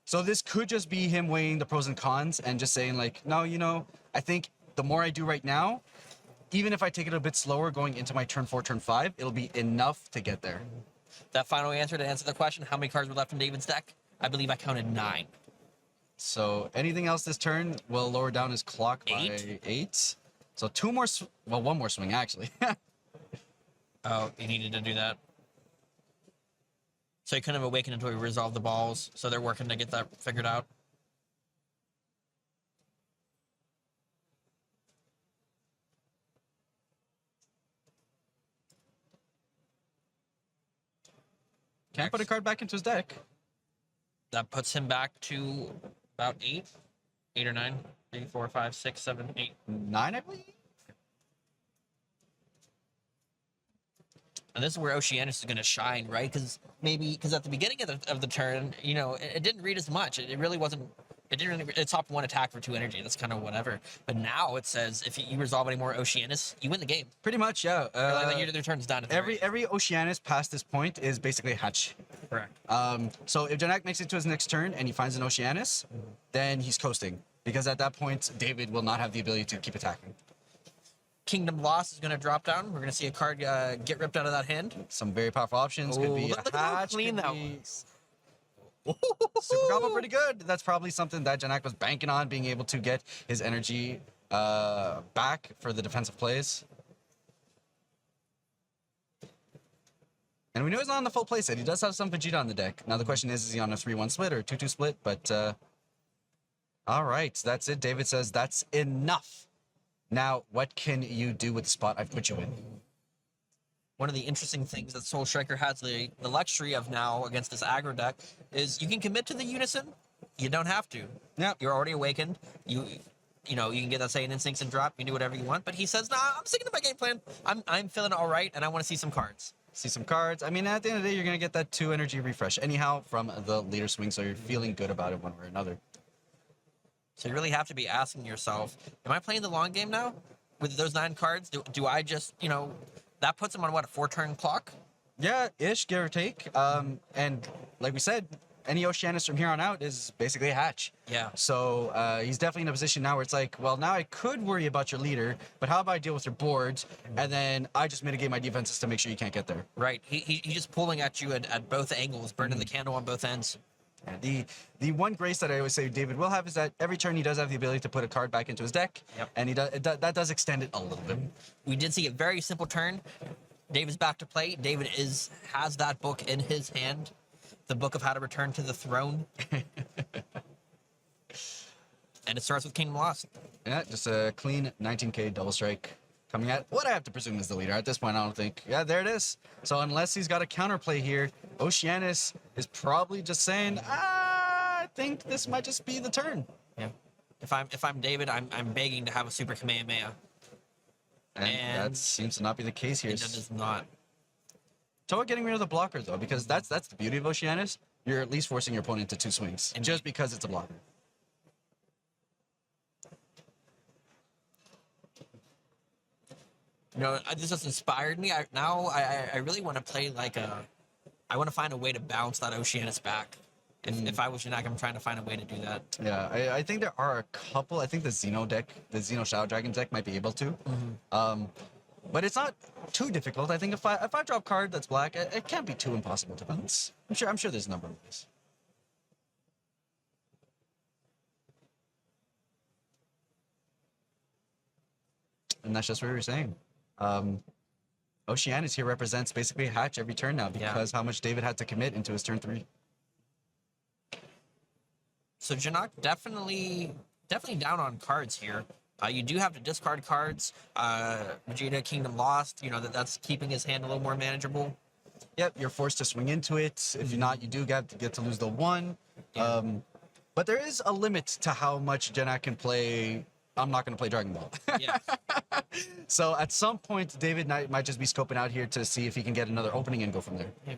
[SPEAKER 2] So this could just be him weighing the pros and cons and just saying like, no, you know, I think the more I do right now, even if I take it a bit slower going into my turn 4, turn 5, it'll be enough to get there.
[SPEAKER 1] That final answer to answer the question, how many cards were left in David's deck? I believe I counted 9.
[SPEAKER 2] So anything else this turn will lower down his clock by 8. So 2 more, well, 1 more swing actually.
[SPEAKER 1] Oh, he needed to do that. So he couldn't have awakened until he resolved the balls. So they're working to get that figured out.
[SPEAKER 2] Can't put a card back into his deck.
[SPEAKER 1] That puts him back to about 8. 8 or 9. 3, 4, 5, 6, 7, 8.
[SPEAKER 2] 9, I believe.
[SPEAKER 1] And this is where Oceanus is going to shine, right? Because at the beginning of the turn, you know, it didn't read as much. It really wasn't. It didn't really. It topped 1 attack for 2 energy. That's kind of whatever. But now it says if you resolve any more Oceanus, you win the game.
[SPEAKER 2] Pretty much, yeah.
[SPEAKER 1] Like your turn's done.
[SPEAKER 2] Every Oceanus past this point is basically a hatch.
[SPEAKER 1] Correct.
[SPEAKER 2] So if Janak makes it to his next turn and he finds an Oceanus, then he's coasting. Because at that point, David will not have the ability to keep attacking.
[SPEAKER 1] Kingdom Lost is going to drop down. We're going to see a card get ripped out of that hand.
[SPEAKER 2] Some very powerful options. Could be
[SPEAKER 1] Look
[SPEAKER 2] a
[SPEAKER 1] at how
[SPEAKER 2] hatch.
[SPEAKER 1] clean
[SPEAKER 2] could
[SPEAKER 1] that
[SPEAKER 2] be-
[SPEAKER 1] was.
[SPEAKER 2] Super combo, pretty good. That's probably something that Janak was banking on, being able to get his energy back for the defensive plays. And we know he's not on the full play set. He does have some Vegeta on the deck. Now the question is he on a 3-1 split or a 2-2 split? But all right, that's it. David says that's enough. Now, what can you do with the spot I've put you in?
[SPEAKER 1] One of the interesting things that Soul Striker has the luxury of now against this aggro deck is you can commit to the Unison. You don't have to.
[SPEAKER 2] Yeah.
[SPEAKER 1] You're already awakened. You know, you can get that Saiyan Instincts and drop. You can do whatever you want. But he says, nah, I'm sticking to my game plan. I'm feeling all right, and I want to see some cards.
[SPEAKER 2] See some cards. I mean, at the end of the day, you're going to get that 2 energy refresh anyhow from the leader swing, so you're feeling good about it one way or another.
[SPEAKER 1] So you really have to be asking yourself, am I playing the long game now? With those 9 cards, do I just, you know, that puts him on, what, a 4-turn clock?
[SPEAKER 2] Yeah, ish, give or take. And like we said, any Oceanus from here on out is basically a hatch.
[SPEAKER 1] Yeah.
[SPEAKER 2] So he's definitely in a position now where it's like, well, now I could worry about your leader, but how about I deal with your board, and then I just mitigate my defenses to make sure you can't get there.
[SPEAKER 1] Right. He's just pulling at you at both angles, burning the candle on both ends.
[SPEAKER 2] And the one grace that I always say David will have is that every turn he does have the ability to put a card back into his deck,
[SPEAKER 1] Yep.
[SPEAKER 2] and that does extend it a little bit.
[SPEAKER 1] We did see a very simple turn. David's back to play. David has that book in his hand, the book of how to return to the throne. And it starts with Kingdom Lost.
[SPEAKER 2] Yeah, just a clean 19k double strike coming at what I have to presume is the leader. At this point, I don't think. Yeah, there it is. So unless he's got a counterplay here, Oceanus is probably just saying, I think this might just be the turn.
[SPEAKER 1] Yeah. If I'm David, I'm begging to have a Super Kamehameha.
[SPEAKER 2] And that seems to not be the case here.
[SPEAKER 1] It does not.
[SPEAKER 2] Toa getting rid of the blocker though, because that's the beauty of Oceanus. You're at least forcing your opponent to 2 swings,
[SPEAKER 1] Indeed.
[SPEAKER 2] just because it's a blocker.
[SPEAKER 1] You know, this has inspired me. I really want to play like I want to find a way to bounce that Oceanus back If I was Janak, I'm trying to find a way to do that.
[SPEAKER 2] Yeah, I think there are a couple. I think the Xeno Shadow Dragon deck might be able to. But it's not too difficult. I think if I drop card that's black, it can't be too impossible to balance. I'm sure there's a number of ways. And that's just what we were saying. Oceanus here represents basically a hatch every turn now because how much David had to commit into his turn 3.
[SPEAKER 1] So Janak definitely down on cards here. You do have to discard cards. Vegeta Kingdom Lost, you know, that's keeping his hand a little more manageable.
[SPEAKER 2] Yep, you're forced to swing into it. If you're not, you do get to lose the 1.
[SPEAKER 1] Yeah.
[SPEAKER 2] But there is a limit to how much Janak can play. I'm not going to play Dragon Ball.
[SPEAKER 1] Yeah.
[SPEAKER 2] So at some point, David might just be scoping out here to see if he can get another opening and go from there.
[SPEAKER 1] Yeah.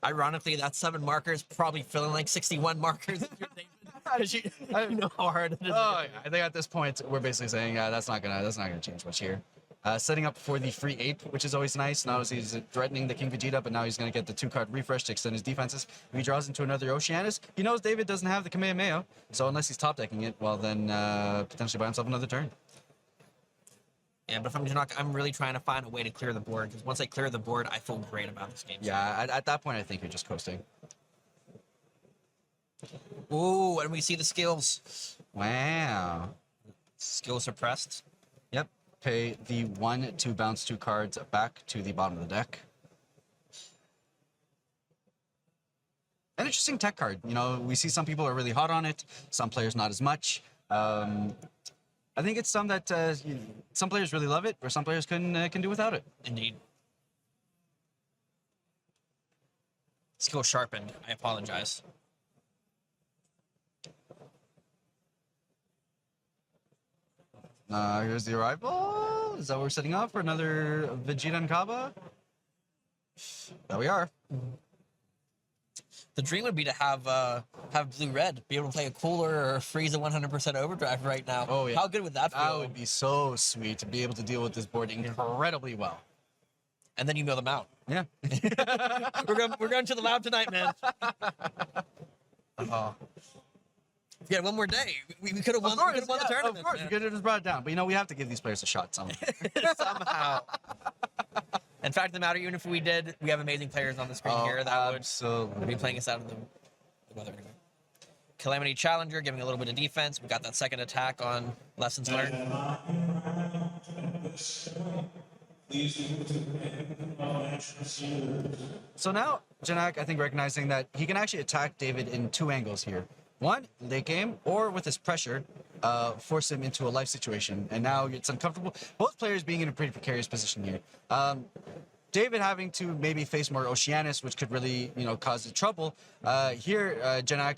[SPEAKER 1] Ironically, that 7 markers probably feeling like 61 markers if you're David. You know how hard it is.
[SPEAKER 2] Oh, yeah. I think at this point we're basically saying, yeah, that's not gonna change much here. Setting up for the free ape, which is always nice. Now he's threatening the King Vegeta, but now he's gonna get the 2-card refresh to extend his defenses. If he draws into another Oceanus, he knows David doesn't have the Kamehameha, so unless he's top decking it, well then potentially buy himself another turn.
[SPEAKER 1] Yeah, but if I'm Janak, I'm really trying to find a way to clear the board, because once I clear the board, I feel great about this game.
[SPEAKER 2] Yeah, at that point I think you're just coasting.
[SPEAKER 1] Ooh, and we see the skills.
[SPEAKER 2] Wow.
[SPEAKER 1] Skill suppressed.
[SPEAKER 2] Yep. Pay the 1 to bounce 2 cards back to the bottom of the deck. An interesting tech card. You know, we see some people are really hot on it, some players not as much. I think it's some that some players really love it, or some players can do without it.
[SPEAKER 1] Indeed. Skill sharpened. I apologize.
[SPEAKER 2] Here's the arrival. Is that what we're setting up for another Vegeta and Kaba? There we are.
[SPEAKER 1] The dream would be to have blue-red, be able to play a cooler or freeze a 100% overdrive right now.
[SPEAKER 2] Oh, yeah.
[SPEAKER 1] How good would that feel?
[SPEAKER 2] That would be so sweet to be able to deal with this board incredibly well.
[SPEAKER 1] And then you mill them out.
[SPEAKER 2] Yeah.
[SPEAKER 1] We're going to the lab tonight, man. Oh. Yeah, one more day. We could have won, the tournament.
[SPEAKER 2] Of course, we could have just brought it down. But, you know, we have to give these players a shot somehow.
[SPEAKER 1] Somehow. In fact, the matter, even if we did, we have amazing players on the screen here that would be playing us out of the weather. Calamity Challenger, giving a little bit of defense. We got that second attack on Lessons Learned.
[SPEAKER 2] So now, Janak, I think, recognizing that he can actually attack David in 2 angles here. One, late game, or with his pressure, force him into a life situation. And now it's uncomfortable. Both players being in a pretty precarious position here. David having to maybe face more Oceanus, which could really, you know, cause the trouble. Here, Janak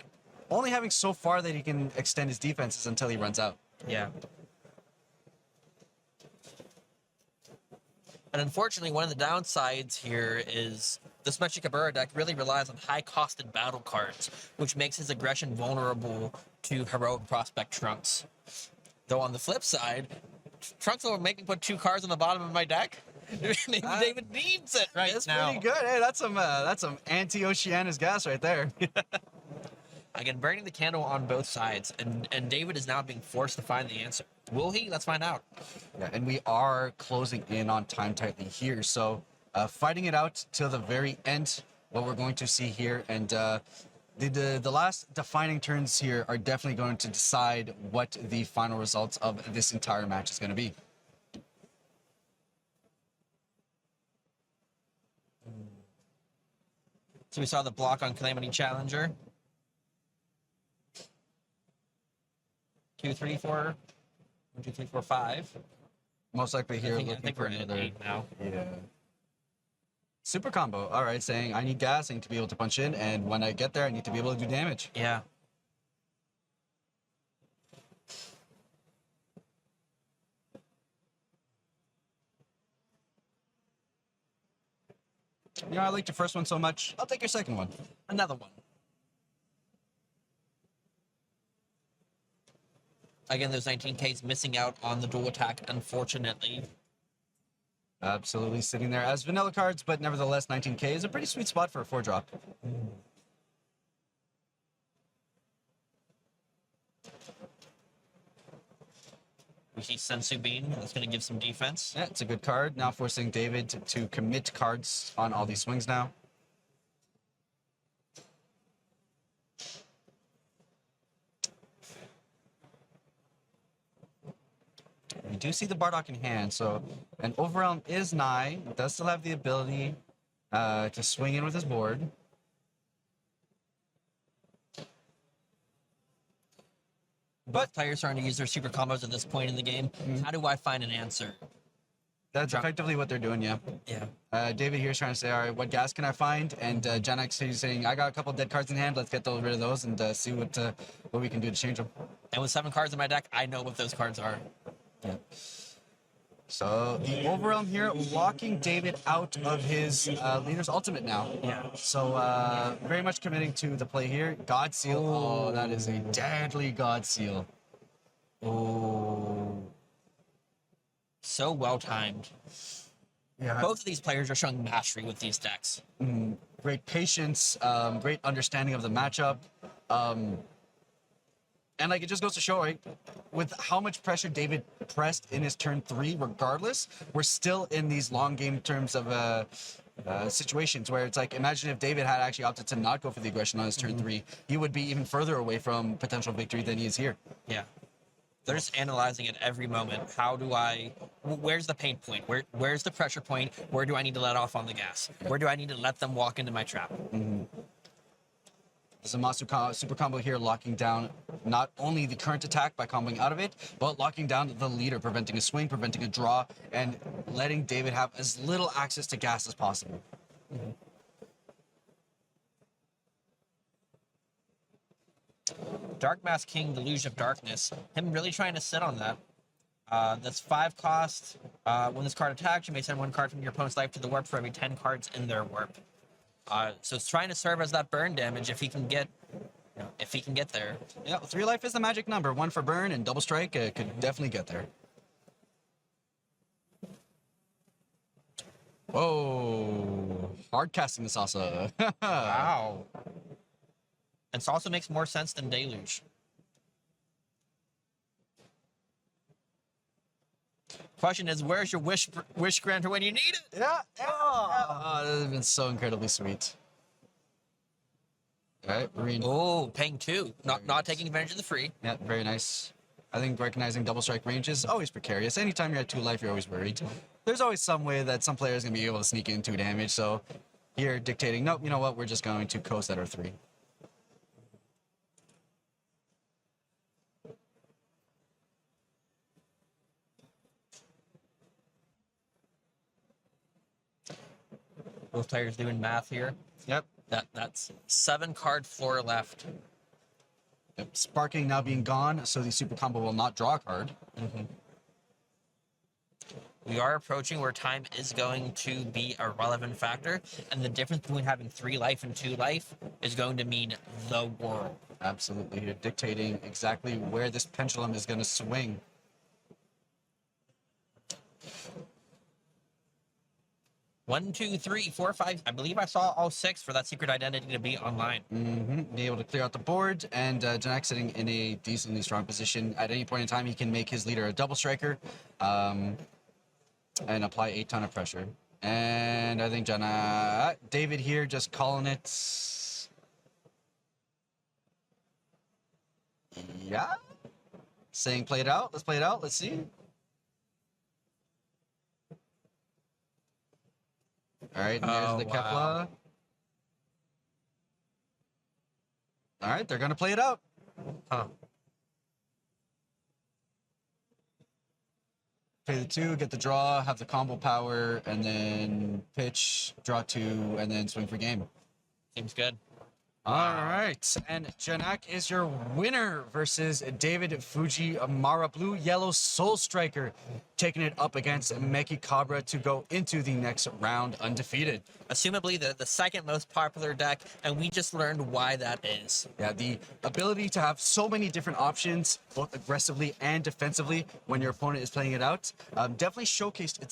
[SPEAKER 2] only having so far that he can extend his defenses until he runs out.
[SPEAKER 1] Yeah. And unfortunately, one of the downsides here is this Mechikabura deck really relies on high-costed battle cards, which makes his aggression vulnerable to heroic prospect Trunks. Though on the flip side, Trunks will make me put 2 cards on the bottom of my deck. Maybe David needs it right now.
[SPEAKER 2] That's pretty good. Hey, that's some anti-Oceanus gas right there.
[SPEAKER 1] Again, burning the candle on both sides, and David is now being forced to find the answer. Will he? Let's find out.
[SPEAKER 2] Yeah, and we are closing in on time tightly here, so fighting it out till the very end, what we're going to see here, and the last defining turns here are definitely going to decide what the final results of this entire match is going to be.
[SPEAKER 1] So we saw the block on Calamity Challenger. 2, 3, 4. 1, 2, 3, 4, 5.
[SPEAKER 2] Most likely here
[SPEAKER 1] I
[SPEAKER 2] looking
[SPEAKER 1] think
[SPEAKER 2] for
[SPEAKER 1] we're at
[SPEAKER 2] another
[SPEAKER 1] 8 now.
[SPEAKER 2] Yeah. Super combo. All right, saying I need gassing to be able to punch in, and when I get there, I need to be able to do damage.
[SPEAKER 1] Yeah.
[SPEAKER 2] You know, I liked your first one so much. I'll take your second one.
[SPEAKER 1] Another one. Again, those 19Ks missing out on the dual attack, unfortunately.
[SPEAKER 2] Absolutely sitting there as vanilla cards, but nevertheless, 19k is a pretty sweet spot for a 4-drop.
[SPEAKER 1] We see Sensu Bean. That's going to give some defense.
[SPEAKER 2] Yeah, it's a good card. Now forcing David to commit cards on all these swings now. We do see the Bardock in hand, so an Overwhelm is nigh. Does still have the ability to swing in with his board.
[SPEAKER 1] Both players starting to use their super combos at this point in the game. How do I find an answer?
[SPEAKER 2] That's effectively what they're doing, yeah.
[SPEAKER 1] Yeah.
[SPEAKER 2] David here is trying to say, all right, what gas can I find? And Janak is saying, I got a couple dead cards in hand. Let's get rid of those and see what we can do to change them.
[SPEAKER 1] And with 7 cards in my deck, I know what those cards are.
[SPEAKER 2] Yeah. So the Overwhelm here locking David out of his leader's ultimate now.
[SPEAKER 1] Yeah.
[SPEAKER 2] So very much committing to the play here. God Seal. Oh, that is a deadly God Seal.
[SPEAKER 1] Oh. So well timed.
[SPEAKER 2] Yeah.
[SPEAKER 1] Both of these players are showing mastery with these decks.
[SPEAKER 2] Great patience, great understanding of the matchup. And like it just goes to show, right, with how much pressure David pressed in his turn 3, regardless, we're still in these long game terms of situations where it's like, imagine if David had actually opted to not go for the aggression on his turn 3, he would be even further away from potential victory than he is here.
[SPEAKER 1] Yeah. They're just analyzing it every moment. How do where's the pain point? Where's the pressure point? Where do I need to let off on the gas? Where do I need to let them walk into my trap?
[SPEAKER 2] There's a Masu super combo here, locking down not only the current attack by comboing out of it, but locking down the leader, preventing a swing, preventing a draw, and letting David have as little access to gas as possible.
[SPEAKER 1] Dark Mask King, Delusion of Darkness. Him really trying to sit on that. That's 5 cost. When this card attacks, you may send 1 card from your opponent's life to the warp for every 10 cards in their warp. So it's trying to serve as that burn damage if he can get, there.
[SPEAKER 2] Yeah, 3 life is the magic number. 1 for burn and double strike could definitely get there. Whoa, hard casting this also.
[SPEAKER 1] Wow. And this also makes more sense than Deluge. Question is, where's your wish granter when you need it?
[SPEAKER 2] Yeah. Oh, that would have been so incredibly sweet. All right, Marine.
[SPEAKER 1] Oh, paying 2, not taking advantage of the free.
[SPEAKER 2] Yeah, very nice. I think recognizing double strike range is always precarious. Anytime you're at 2 life, you're always worried. There's always some way that some players gonna be able to sneak in 2 damage. So here dictating, nope, you know what? We're just going to coast at our 3.
[SPEAKER 1] Both players doing math here.
[SPEAKER 2] Yep.
[SPEAKER 1] That's 7 card floor left.
[SPEAKER 2] Yep. Sparking now being gone, so the super combo will not draw a card.
[SPEAKER 1] We are approaching where time is going to be a relevant factor, and the difference between having 3 life and 2 life is going to mean the world.
[SPEAKER 2] Absolutely. You're dictating exactly where this pendulum is going to swing.
[SPEAKER 1] One, two, three, four, five. I believe I saw all 6 for that secret identity to be online.
[SPEAKER 2] Be able to clear out the board, and Janak sitting in a decently strong position. At any point in time, he can make his leader a double striker and apply a ton of pressure. And I think David here just calling it. Yeah. Saying play it out. Let's play it out. Let's see. All right, and there's the Kefla.
[SPEAKER 1] Wow.
[SPEAKER 2] All right, they're going to play it out.
[SPEAKER 1] Huh.
[SPEAKER 2] Pay the 2, get the draw, have the combo power, and then pitch, draw 2, and then swing for game.
[SPEAKER 1] Seems good.
[SPEAKER 2] All right, and Janak is your winner versus David Fujimara, Blue-Yellow Soul Striker, taking it up against Mechikabura to go into the next round undefeated.
[SPEAKER 1] Assumably the second most popular deck, and we just learned why that is.
[SPEAKER 2] Yeah, the ability to have so many different options, both aggressively and defensively, when your opponent is playing it out, definitely showcased its